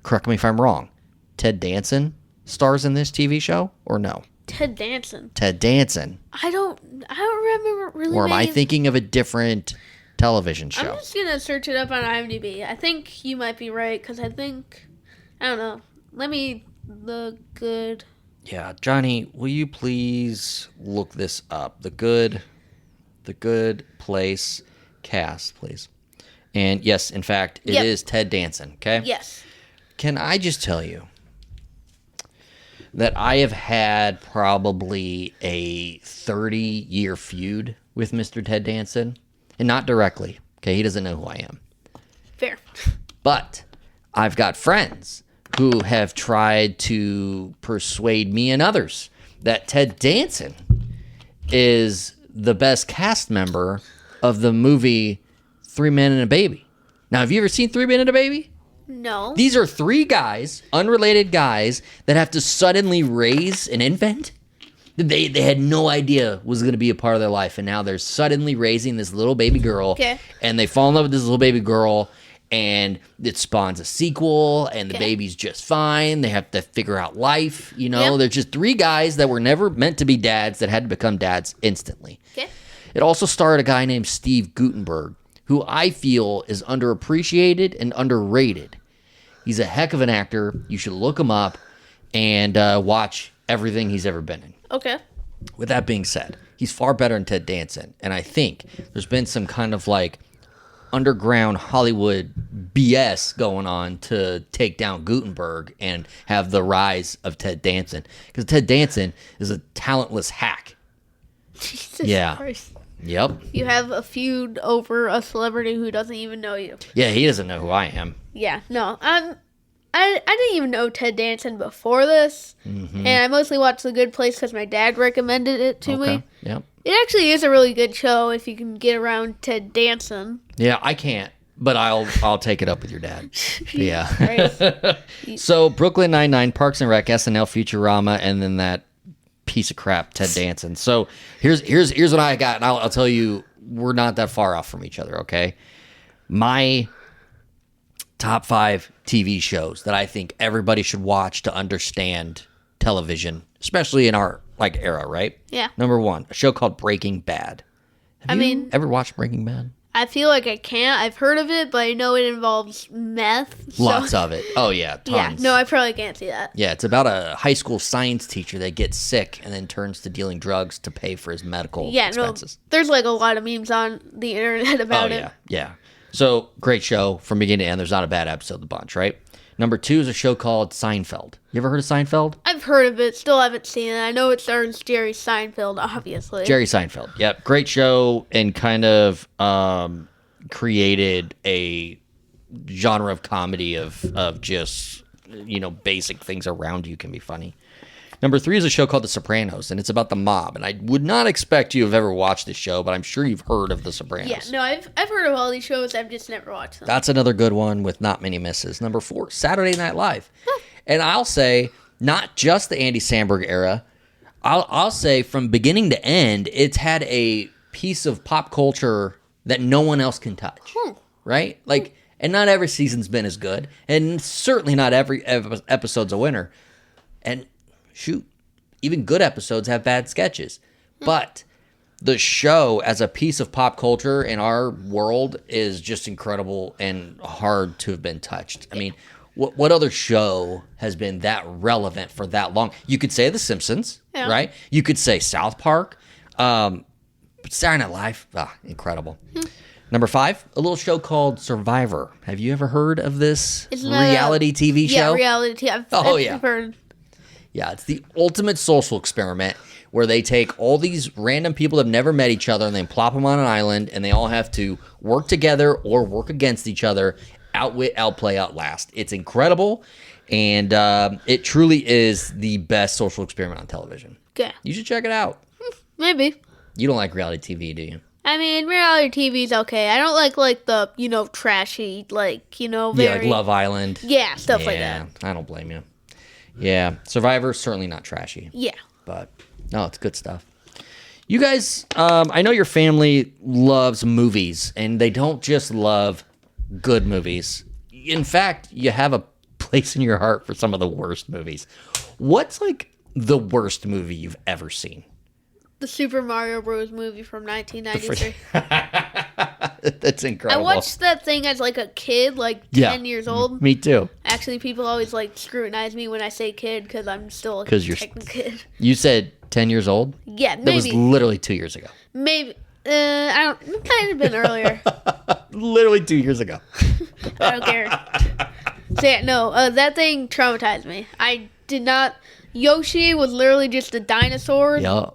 correct me if I'm wrong. Ted Danson stars in this TV show, or no? Ted Danson. I don't remember really. Or am I thinking of a different television show? I'm just gonna search it up on IMDb. I think you might be right because I don't know. The Good. Yeah, Johnny, will you please look this up? The Good Place cast, please. And yes, in fact, it is Ted Danson. Okay. Yes. Can I just tell you that I have had probably a 30-year feud with Mr. Ted Danson? And not directly. Okay, he doesn't know who I am. Fair. But I've got friends who have tried to persuade me and others that Ted Danson is the best cast member of the movie 3 Men and a Baby. Now, have you ever seen 3 Men and a Baby? No. These are 3 guys, unrelated guys, that have to suddenly raise an infant they had no idea was going to be a part of their life, and now they're suddenly raising this little baby girl. Okay. And they fall in love with this little baby girl, and it spawns a sequel, and the baby's just fine. They have to figure out life, you know. Yep. They're just 3 guys that were never meant to be dads that had to become dads instantly. Okay. It also starred a guy named Steve Guttenberg, who I feel is underappreciated and underrated. He's a heck of an actor. You should look him up and watch everything he's ever been in. Okay. With that being said, he's far better than Ted Danson. And I think there's been some kind of like underground Hollywood BS going on to take down Guttenberg and have the rise of Ted Danson. Because Ted Danson is a talentless hack. Jesus Christ. Yep. You have a feud over a celebrity who doesn't even know you. Yeah, he doesn't know who I am. Yeah, no. I didn't even know Ted Danson before this. Mm-hmm. And I mostly watched The Good Place because my dad recommended it to me. Yep. It actually is a really good show if you can get around Ted Danson. Yeah, I can't, but I'll take it up with your dad. Yeah. Right. So Brooklyn Nine-Nine, Parks and Rec, SNL, Futurama, and then that piece of crap Ted Danson. So here's what I got, and I'll tell you, we're not that far off from each other, okay? My top 5 TV shows that I think everybody should watch to understand television, especially in our like era, right? Yeah. Number 1, a show called Breaking Bad. Have you mean, ever watched Breaking Bad? I feel like I can't. I've heard of it, but I know it involves meth. Lots of it. Oh yeah, tons. Yeah, no, I probably can't see that. Yeah, it's about a high school science teacher that gets sick and then turns to dealing drugs to pay for his medical expenses. No, there's like a lot of memes on the internet about it. Yeah. So, great show from beginning to end. There's not a bad episode of the bunch, right? Number 2 is a show called Seinfeld. You ever heard of Seinfeld? I've heard of it, still haven't seen it. I know it stars Jerry Seinfeld, obviously. Jerry Seinfeld. Yep. Great show, and kind of created a genre of comedy of just, you know, basic things around you can be funny. Number 3 is a show called The Sopranos, and it's about the mob. And I would not expect you have ever watched this show, but I'm sure you've heard of The Sopranos. Yeah, no, I've heard of all these shows. I've just never watched them. That's another good one with not many misses. Number 4, Saturday Night Live. And I'll say, not just the Andy Samberg era. I'll say from beginning to end, it's had a piece of pop culture that no one else can touch. Right? Like, and not every season's been as good. And certainly not every episode's a winner. And shoot, even good episodes have bad sketches. But the show as a piece of pop culture in our world is just incredible and hard to have been touched. I mean, what other show has been that relevant for that long? You could say The Simpsons, right? You could say South Park. But Saturday Night Live, incredible. Number 5, a little show called Survivor. Have you ever heard of this reality TV show? Yeah, reality TV. I've heard. Yeah, it's the ultimate social experiment where they take all these random people that have never met each other and they plop them on an island, and they all have to work together or work against each other, outwit, outplay, outlast. It's incredible, and it truly is the best social experiment on television. Okay. You should check it out. Maybe. You don't like reality TV, do you? I mean, reality TV's okay. I don't like the, you know, trashy, like, you know, very... Yeah, like Love Island. Yeah, stuff like that. I don't blame you. Yeah, Survivor, certainly not trashy. Yeah. But, no, it's good stuff. You guys, I know your family loves movies, and they don't just love good movies. In fact, you have a place in your heart for some of the worst movies. What's, like, the worst movie you've ever seen? The Super Mario Bros. Movie from 1993. That's incredible. I watched that thing as, like, a kid, like 10 years old. Me too. Actually, people always, like, scrutinize me when I say kid because I'm still a kid. You said 10 years old? Yeah, maybe. That was literally 2 years ago. Maybe. It might have been earlier. Literally 2 years ago. I don't care. So, yeah, no, that thing traumatized me. I did not... Yoshi was literally just a dinosaur. Yeah.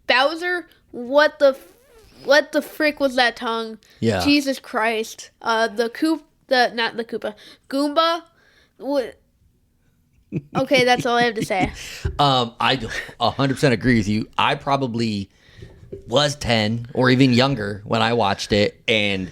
Bowser, what the frick was that tongue? Yeah. Jesus Christ. The not the Koopa. Goomba. Okay, that's all I have to say. I 100% agree with you. I probably was 10 or even younger when I watched it, and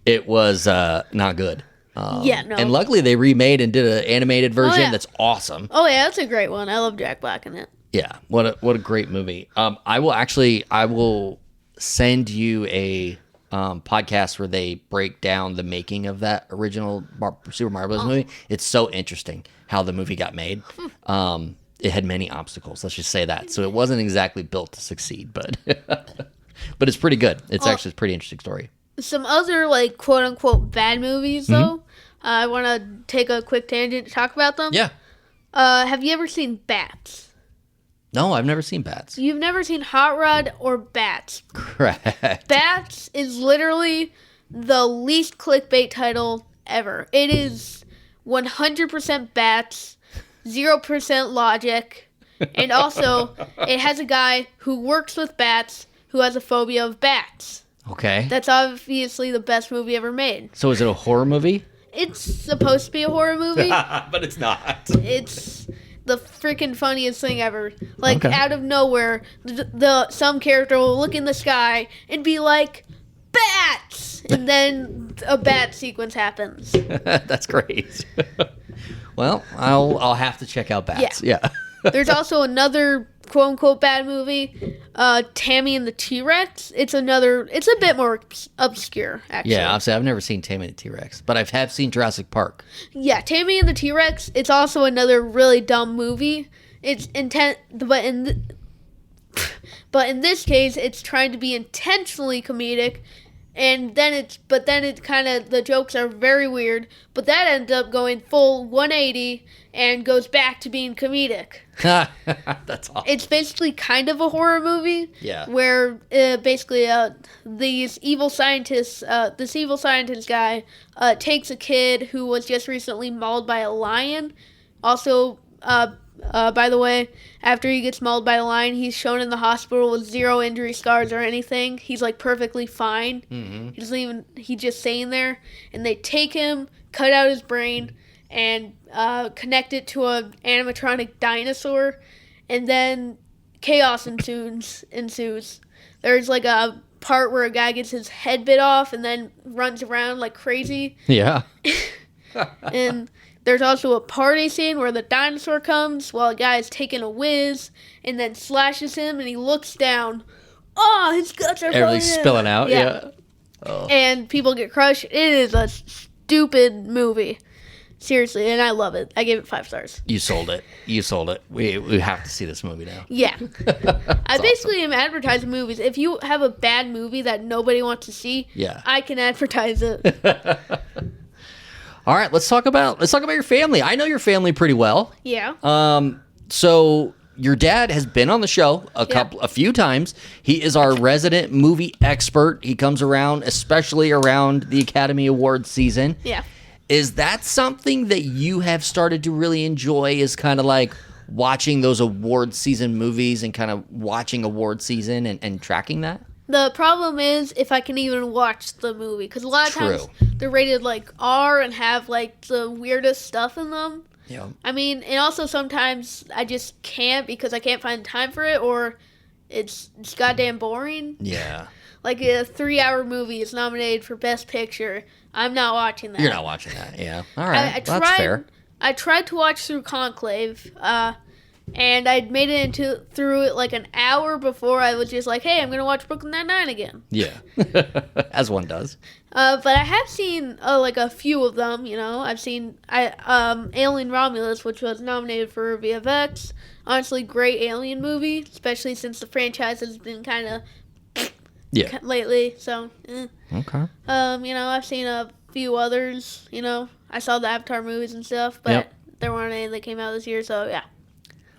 it was not good. No. And luckily they remade and did an animated version that's awesome. Oh yeah, that's a great one. I love Jack Black in it. Yeah, what a great movie. I will send you a podcast where they break down the making of that original Super Mario Bros. Movie. It's so interesting how the movie got made. It had many obstacles, let's just say that. So it wasn't exactly built to succeed, but but it's pretty good. It's actually a pretty interesting story. Some other, like, quote-unquote bad movies, though. I want to take a quick tangent to talk about them. Yeah. Have you ever seen Bats? No, I've never seen Bats. You've never seen Hot Rod or Bats? Correct. Bats is literally the least clickbait title ever. It is 100% Bats, 0% logic, and also it has a guy who works with bats who has a phobia of bats. Okay. That's obviously the best movie ever made. So is it a horror movie? It's supposed to be a horror movie. But it's not. It's the freaking funniest thing ever. Like, out of nowhere, some character will look in the sky and be like, bats! And then a bat sequence happens. That's great. Well, I'll have to check out Bats. Yeah. There's also another quote-unquote bad movie, Tammy and the T-Rex. It's a bit more obscure, actually. Yeah, obviously I've never seen Tammy and the T-Rex, but I have seen Jurassic Park. Yeah, Tammy and the T-Rex, it's also another really dumb movie. It's but in this case, it's trying to be intentionally comedic, and then it kind of, the jokes are very weird, but that ends up going full 180 and goes back to being comedic. That's awesome. It's basically kind of a horror movie. Yeah. Where basically this evil scientist guy takes a kid who was just recently mauled by a lion. Also, by the way, after he gets mauled by a lion, he's shown in the hospital with 0 injury scars or anything. He's like perfectly fine. Mm-hmm. He's just staying there. And they take him, cut out his brain, and connect it to an animatronic dinosaur, and then chaos ensues. There's like a part where a guy gets his head bit off and then runs around like crazy. Yeah. And there's also a party scene where the dinosaur comes while a guy is taking a whiz and then slashes him, and he looks down. Oh, his guts are Everything's spilling out. Yeah. Oh. And people get crushed. It is a stupid movie. Seriously, and I love it. I gave it 5 stars. You sold it. We have to see this movie now. Yeah. I basically am advertising movies. If you have a bad movie that nobody wants to see, I can advertise it. All right, let's talk about your family. I know your family pretty well. Yeah. So your dad has been on the show a few times. He is our resident movie expert. He comes around, especially around the Academy Awards season. Yeah. Is that something that you have started to really enjoy, is kind of like watching those award season movies and kind of watching award season and tracking that? The problem is if I can even watch the movie, because a lot of times they're rated like R and have like the weirdest stuff in them. Yeah. I mean, and also sometimes I just can't because I can't find time for it, or it's goddamn boring. Yeah. Like a 3-hour movie is nominated for Best Picture. I'm not watching that. You're not watching that, yeah. All right, that's fair. I tried to watch through Conclave, and I'd made it through it like an hour before I was just like, hey, I'm going to watch Brooklyn Nine-Nine again. Yeah, as one does. But I have seen like a few of them, you know. I've seen Alien Romulus, which was nominated for VFX. Honestly, great Alien movie, especially since the franchise has been kind of lately, so okay. You know, I've seen a few others, you know. I saw the Avatar movies and stuff, but there weren't any that came out this year, so yeah.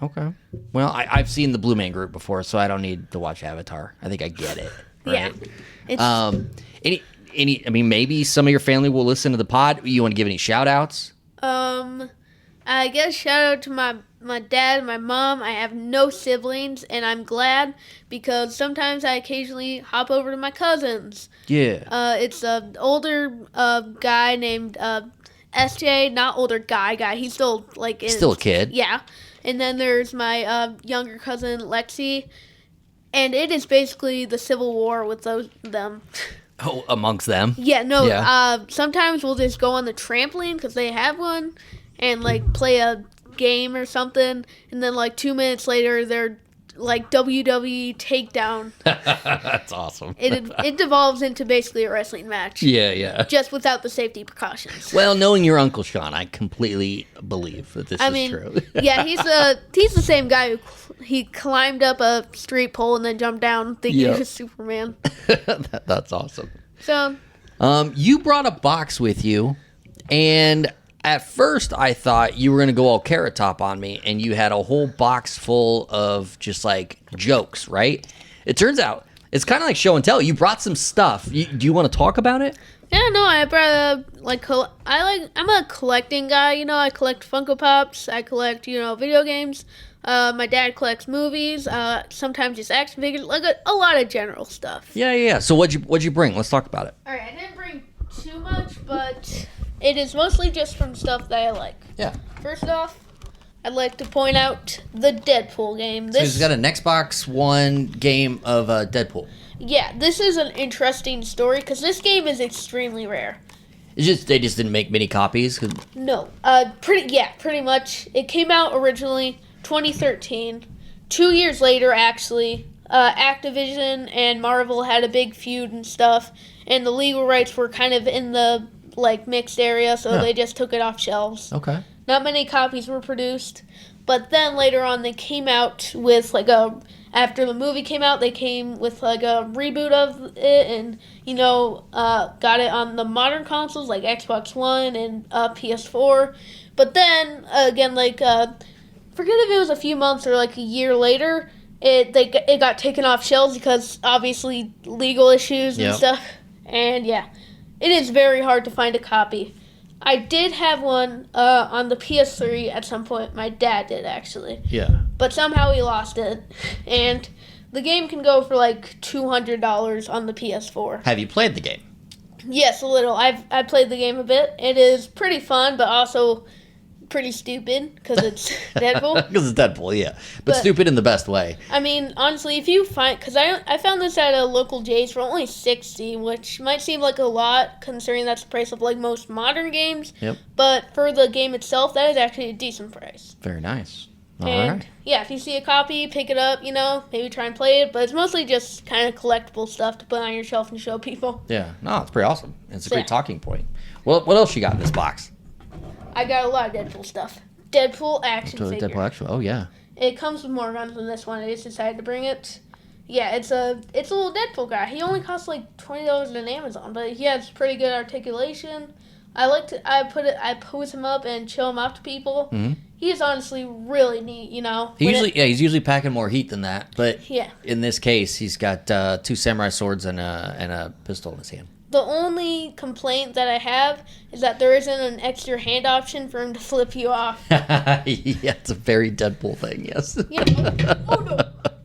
Okay. Well, I've seen the Blue Man Group before, so I don't need to watch Avatar. I think I get it. Right? Yeah. I mean, maybe some of your family will listen to the pod. You want to give any shout outs? I guess shout out to my dad and my mom. I have no siblings, and I'm glad because sometimes I occasionally hop over to my cousins. Yeah. It's an older guy named SJ, not older guy. He's still Still a kid. Yeah. And then there's my younger cousin Lexi, and it is basically the Civil War with them. Oh, amongst them. Yeah, no. Yeah. Sometimes we'll just go on the trampoline because they have one, and play a game or something, and then 2 minutes later they're WWE takedown. That's awesome. It devolves into basically a wrestling match. Yeah. Just without the safety precautions. Well, knowing your Uncle Sean, I completely believe that this is true. Yeah, he's the same guy he climbed up a street pole and then jumped down thinking he was Superman. That's awesome. So, you brought a box with you, and at first I thought you were going to go all Carrot Top on me, and you had a whole box full of just jokes, right? It turns out it's kind of like show and tell. You brought some stuff. Do you want to talk about it? yeah, no, I brought I'm a collecting guy, I collect Funko Pops, I collect, video games. My dad collects movies, sometimes just action figures, a lot of general stuff. Yeah. So what'd you bring? Let's talk about it. All right, I didn't bring too much, but it is mostly just from stuff that I like. Yeah. First off, I'd like to point out the Deadpool game. So he's got an Xbox One game of Deadpool. Yeah, this is an interesting story because this game is extremely rare. They just didn't make many copies. No, pretty much. It came out originally 2013. 2 years later, actually, Activision and Marvel had a big feud and stuff, and the legal rights were kind of in the mixed area, so they just took it off shelves. Okay. Not many copies were produced, but then later on they came out with after the movie came out, they came with a reboot of it, and got it on the modern consoles like Xbox One and PS4. But then again, forget if it was a few months or a year later, it got taken off shelves because obviously legal issues and stuff. And yeah, it is very hard to find a copy. I did have one on the PS3 at some point. My dad did, actually. Yeah. But somehow he lost it. And the game can go for $200 on the PS4. Have you played the game? Yes, a little. I played the game a bit. It is pretty fun, but also pretty stupid because it's Deadpool. Because it's Deadpool, yeah. But stupid in the best way. I mean, honestly, if you find... Because I found this at a local J's for only $60, which might seem like a lot, considering that's the price of, most modern games. Yep. But for the game itself, that is actually a decent price. Very nice. All and, right. yeah, if you see a copy, pick it up, maybe try and play it. But it's mostly just kind of collectible stuff to put on your shelf and show people. Yeah. No, it's pretty awesome. It's a great talking point. Well, what else you got in this box? I got a lot of Deadpool stuff. Deadpool action figure. Deadpool action. Oh yeah. It comes with more guns than this one. I just decided to bring it. Yeah, it's a little Deadpool guy. He only costs $20 on Amazon, but he has pretty good articulation. I pose him up and show him off to people. Mm-hmm. He is honestly really neat. He's usually packing more heat than that, but yeah. In this case, he's got 2 samurai swords and a pistol in his hand. The only complaint that I have is that there isn't an extra hand option for him to flip you off. Yeah, it's a very Deadpool thing, yes. Yeah. Oh, no.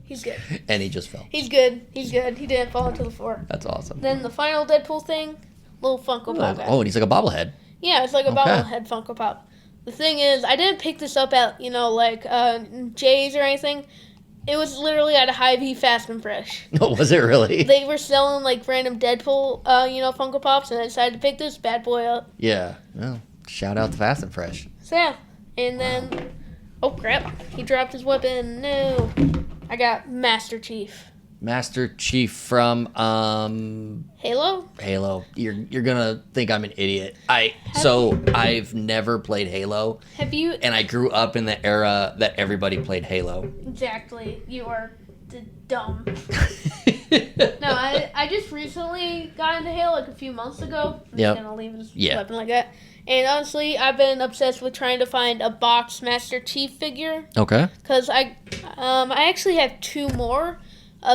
He's good. And he just fell. He's good. He didn't fall into the floor. That's awesome. Then the final Deadpool thing, little Funko Pop guy. Oh, and he's like a bobblehead. Yeah, it's like a bobblehead Funko Pop. The thing is, I didn't pick this up at, Jay's or anything. It was literally at a Hy-Vee Fast and Fresh. Oh, was it really? They were selling random Deadpool, Funko Pops, and I decided to pick this bad boy up. Yeah. Well, shout out to Fast and Fresh. So yeah, and then, oh crap, he dropped his weapon. No, I got Master Chief. Master Chief from Halo. You're gonna think I'm an idiot. I've never played Halo. Have you? And I grew up in the era that everybody played Halo. Exactly. You are dumb. No, I just recently got into Halo a few months ago. I'm just gonna leave his weapon like that. And honestly, I've been obsessed with trying to find a box Master Chief figure. Okay. Because I actually have 2 more.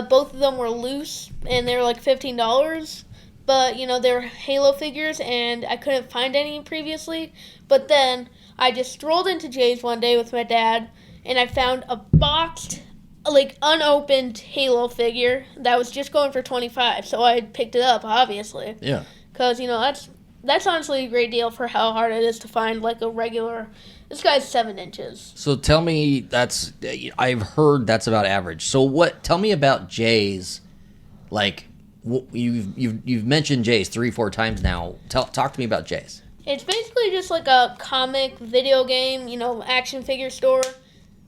Both of them were loose, and they were $15. But, they were Halo figures, and I couldn't find any previously. But then I just strolled into Jay's one day with my dad, and I found a boxed, like, unopened Halo figure that was just going for $25. So I picked it up, obviously. Yeah. Because, that's honestly a great deal for how hard it is to find, like, a regular... This guy's 7 inches. So tell me, I've heard that's about average. So tell me about Jay's, like, you've mentioned Jay's 3-4 times now. Talk to me about Jay's. It's basically just like a comic video game, action figure store.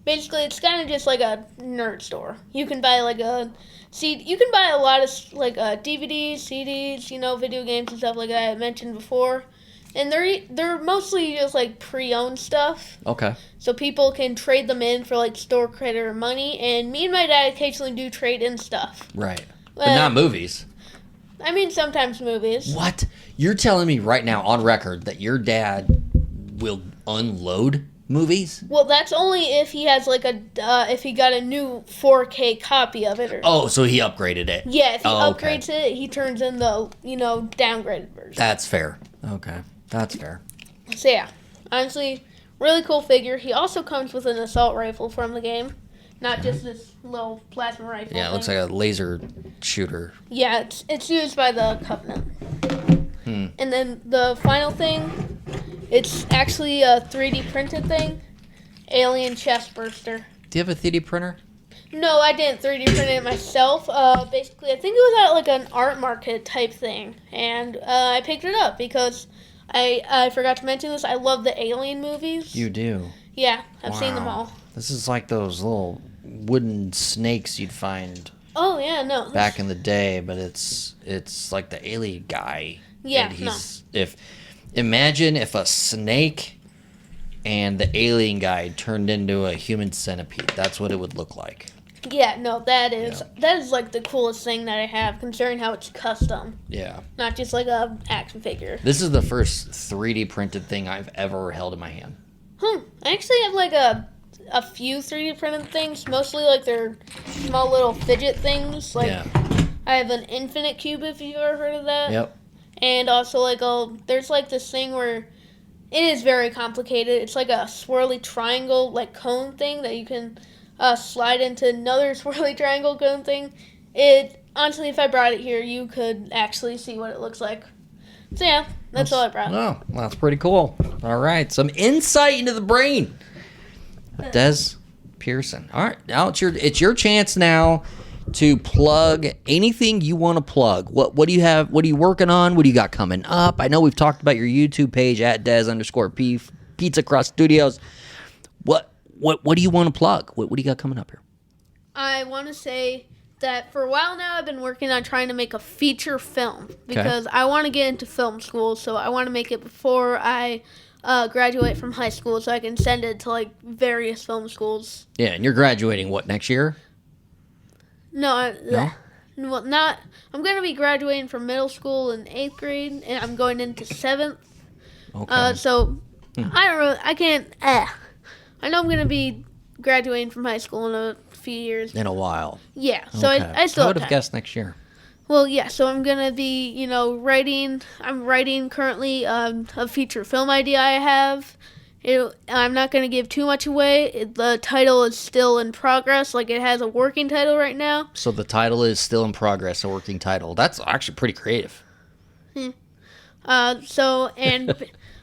Basically, it's kind of just like a nerd store. You can buy like you can buy a lot of like DVDs, CDs, video games and stuff like that I mentioned before. And they're mostly just like pre-owned stuff. Okay. So people can trade them in for like store credit or money. And me and my dad occasionally do trade in stuff. Right. But not movies. I mean, sometimes movies. What? You're telling me right now on record that your dad will unload movies? Well, that's only if he has like if he got a new 4K copy of it. So he upgraded it. Yeah, if he upgrades it, he turns in the, downgraded version. That's fair. Okay. That's fair. So yeah, honestly, really cool figure. He also comes with an assault rifle from the game. Not just this little plasma rifle. Yeah, it looks like a laser shooter. Yeah, it's used by the Covenant. And then the final thing, it's actually a 3D printed thing. Alien chest burster. Do you have a 3D printer? No, I didn't 3D print it myself. Basically, I think it was at like an art market type thing. And I picked it up because I forgot to mention this. I love the Alien movies. You do? Yeah, I've seen them all. This is like those little wooden snakes you'd find. Oh yeah, no. Back in the day, but it's like the alien guy. Yeah, Imagine if a snake and the alien guy turned into a human centipede. That's what it would look like. Yeah, no, that is like the coolest thing that I have, considering how it's custom. Yeah. Not just like a action figure. This is the first 3D printed thing I've ever held in my hand. I actually have like a few 3D printed things, mostly like they're small little fidget things. Like I have an infinite cube, if you've ever heard of that. Yep. And also like there's like this thing where it is very complicated. It's like a swirly triangle like cone thing that you can slide into another swirly triangle cone thing. It honestly, if I brought it here, you could actually see what it looks like. So yeah, that's all I brought. Oh, well, that's pretty cool. All right, some insight into the brain. Dez Pearson. All right, now it's your chance now to plug anything you want to plug. What do you have? What are you working on? What do you got coming up? I know we've talked about your YouTube page at Des_Pizzacrust Studios. What do you want to plug? What do you got coming up here? I want to say that for a while now I've been working on trying to make a feature film because I want to get into film school, so I want to make it before I graduate from high school so I can send it to like various film schools. Yeah, and you're graduating what, next year? No? Well, not. I'm going to be graduating from middle school in 8th grade, and I'm going into 7th. Okay. So I don't really. I can't. I know I'm going to be graduating from high school in a few years. In a while. Yeah. So okay. I still I would have have time. guessed next year. Well, yeah, so I'm going to be, writing. I'm writing currently a feature film idea I have. I'm not going to give too much away. The title is still in progress. Like, it has a working title right now. So the title is still in progress, a working title. That's actually pretty creative. And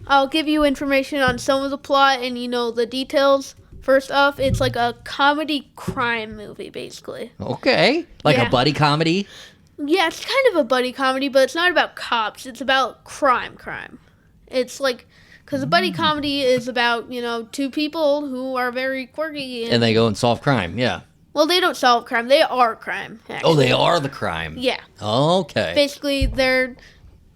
I'll give you information on some of the plot and, the details. First off, it's like a comedy crime movie, basically. Okay. Like a buddy comedy? Yeah, it's kind of a buddy comedy, but it's not about cops. It's about crime. It's like, because a buddy comedy is about, two people who are very quirky. And they go and solve crime, yeah. Well, they don't solve crime. They are crime, actually. Oh, they are the crime. Yeah. Okay. Basically, they're...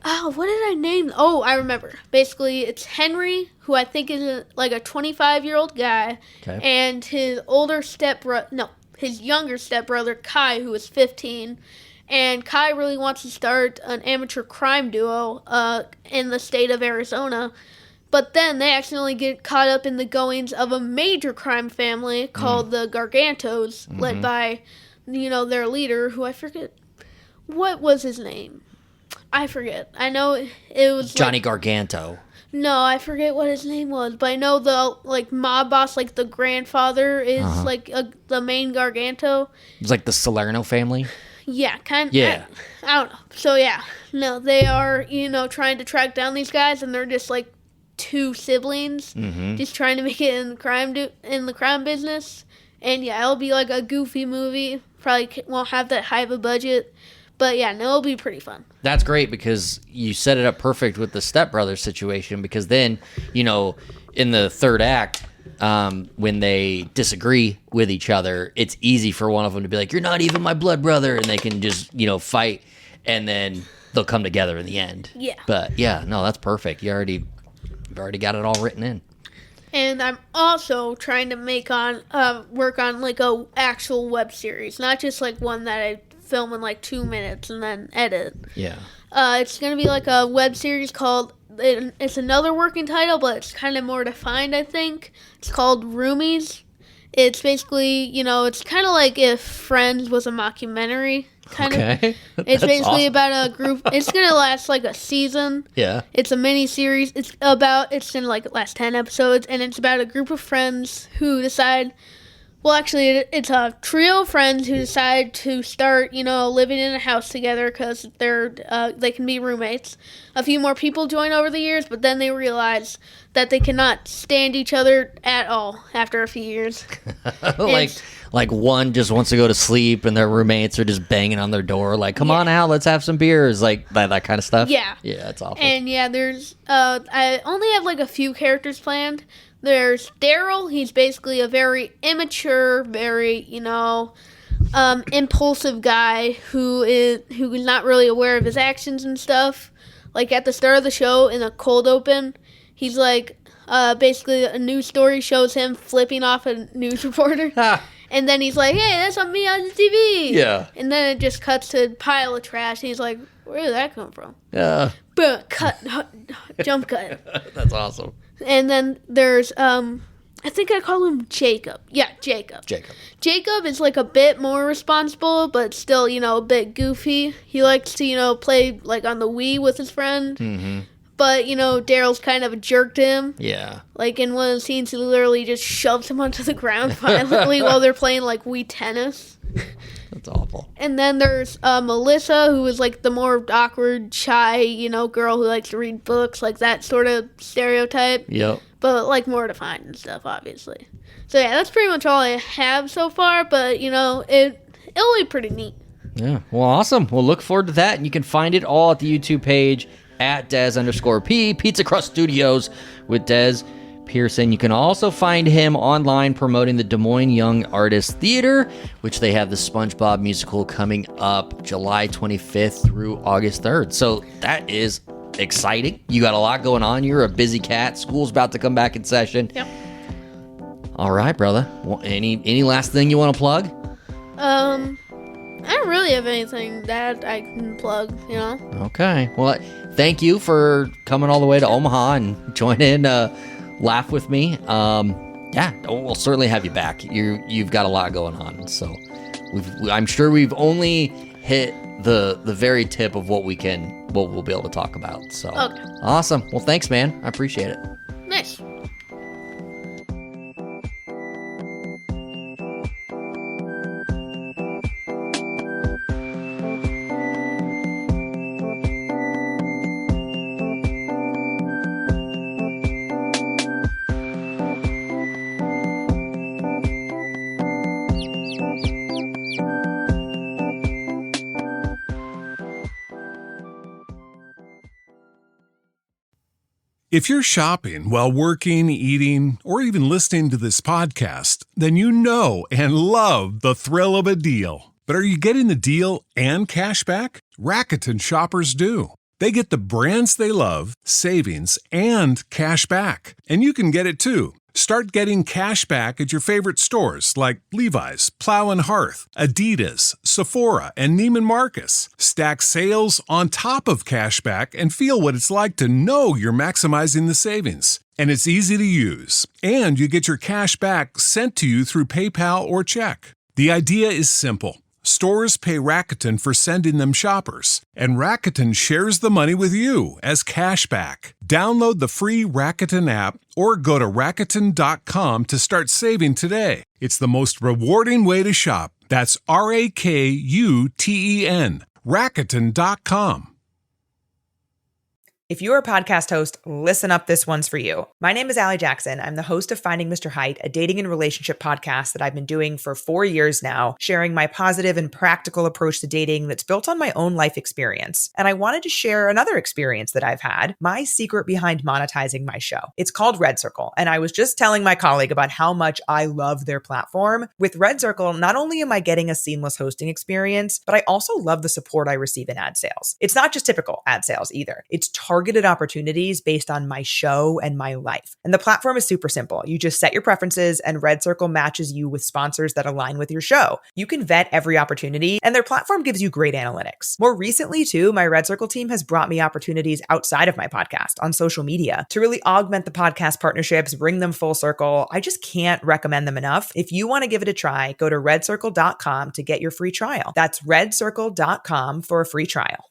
Oh, what did I name? Oh, I remember. Basically, it's Henry, who I think is a 25-year-old guy, and his his younger stepbrother, Kai, who is 15. And Kai really wants to start an amateur crime duo in the state of Arizona. But then they accidentally get caught up in the goings of a major crime family called the Gargantos, led by, their leader, who I forget. What was his name? I forget. I know it was... Johnny Garganto. No, I forget what his name was, but I know the like mob boss, like the grandfather, is like the main Garganto. It's like the Salerno family. Yeah, kind of. Yeah. I don't know. So yeah, no, they are trying to track down these guys, and they're just like two siblings, just trying to make it in the crime business. And yeah, it'll be like a goofy movie. Probably won't have that high of a budget, but yeah, no, it'll be pretty fun. That's great because you set it up perfect with the stepbrother situation. Because then in the third act, when they disagree with each other, it's easy for one of them to be like, "You're not even my blood brother," and they can just fight, and then they'll come together in the end. Yeah. But yeah, no, that's perfect. You've already got it all written in. And I'm also trying to work on like a actual web series, not just like one that I film in like 2 minutes and then edit. Yeah. It's gonna be like a web series called. It's another working title, but it's kind of more defined, I think. It's called Roomies. It's basically, it's kind of like if Friends was a mockumentary. Okay. It's basically awesome. About a group. It's going to last like a season. Yeah. It's a mini series. It's going to like last 10 episodes, and it's about a group of friends who decide. Well, actually, it's a trio of friends who decide to start, living in a house together because they can be roommates. A few more people join over the years, but then they realize that they cannot stand each other at all after a few years. like one just wants to go to sleep, and their roommates are just banging on their door, like, "Come on out, let's have some beers," like that kind of stuff. Yeah. Yeah, that's awful. And yeah, there's I only have like a few characters planned. There's Daryl. He's basically a very immature, very, impulsive guy who's not really aware of his actions and stuff. Like at the start of the show in a cold open, he's like, basically a news story shows him flipping off a news reporter. And then he's like, "Hey, that's on me on the TV." Yeah. And then it just cuts to a pile of trash. And he's like, "Where did that come from?" Yeah. Cut. Jump cut. That's awesome. And then there's, I think I call him Jacob. Yeah, Jacob. Jacob is like a bit more responsible, but still, a bit goofy. He likes to, play like on the Wii with his friend. Mm-hmm. But, Daryl's kind of a jerk to him. Yeah. Like in one of the scenes, he literally just shoves him onto the ground violently while they're playing like Wii tennis. That's awful. And then there's Melissa, who is like the more awkward, shy, girl who likes to read books, like that sort of stereotype. Yep. But like more defined and stuff, obviously. So yeah, that's pretty much all I have so far. But it'll be pretty neat. Yeah. Well, awesome. We'll look forward to that, and you can find it all at the YouTube page at Des_P Pizzacrust Studios with Dez Pearson. You can also find him online promoting the Des Moines Young Artists Theater, which they have the Spongebob Musical coming up July 25th through August 3rd. So that is exciting. You got a lot going on. You're a busy cat. School's about to come back in session. Yep. All right, brother. Well, any last thing you want to plug? I don't really have anything that I can plug, Okay. Well, thank you for coming all the way to Omaha and joining in. Laugh with me. Yeah, we'll certainly have you back. You've got a lot going on, so I'm sure we've only hit the very tip of what we'll be able to talk about. So okay. Awesome. Well, thanks, man. I appreciate it. Nice. If you're shopping while working, eating, or even listening to this podcast, then you know and love the thrill of a deal. But are you getting the deal and cash back? Rakuten shoppers do. They get the brands they love, savings, and cash back. And you can get it too. Start getting cash back at your favorite stores like Levi's, Plow and Hearth, Adidas, Sephora, and Neiman Marcus. Stack sales on top of cash back and feel what it's like to know you're maximizing the savings. And it's easy to use. And you get your cash back sent to you through PayPal or check. The idea is simple. Stores pay Rakuten for sending them shoppers, and Rakuten shares the money with you as cashback. Download the free Rakuten app or go to Rakuten.com to start saving today. It's the most rewarding way to shop. That's Rakuten. Rakuten.com. If you're a podcast host, listen up, this one's for you. My name is Allie Jackson. I'm the host of Finding Mr. Height, a dating and relationship podcast that I've been doing for 4 years now, sharing my positive and practical approach to dating that's built on my own life experience. And I wanted to share another experience that I've had, my secret behind monetizing my show. It's called Red Circle, and I was just telling my colleague about how much I love their platform. With Red Circle, not only am I getting a seamless hosting experience, but I also love the support I receive in ad sales. It's not just typical ad sales either. It's targeted opportunities based on my show and my life. And the platform is super simple. You just set your preferences and Red Circle matches you with sponsors that align with your show. You can vet every opportunity and their platform gives you great analytics. More recently too, my Red Circle team has brought me opportunities outside of my podcast on social media to really augment the podcast partnerships, bring them full circle. I just can't recommend them enough. If you want to give it a try, go to redcircle.com to get your free trial. That's redcircle.com for a free trial.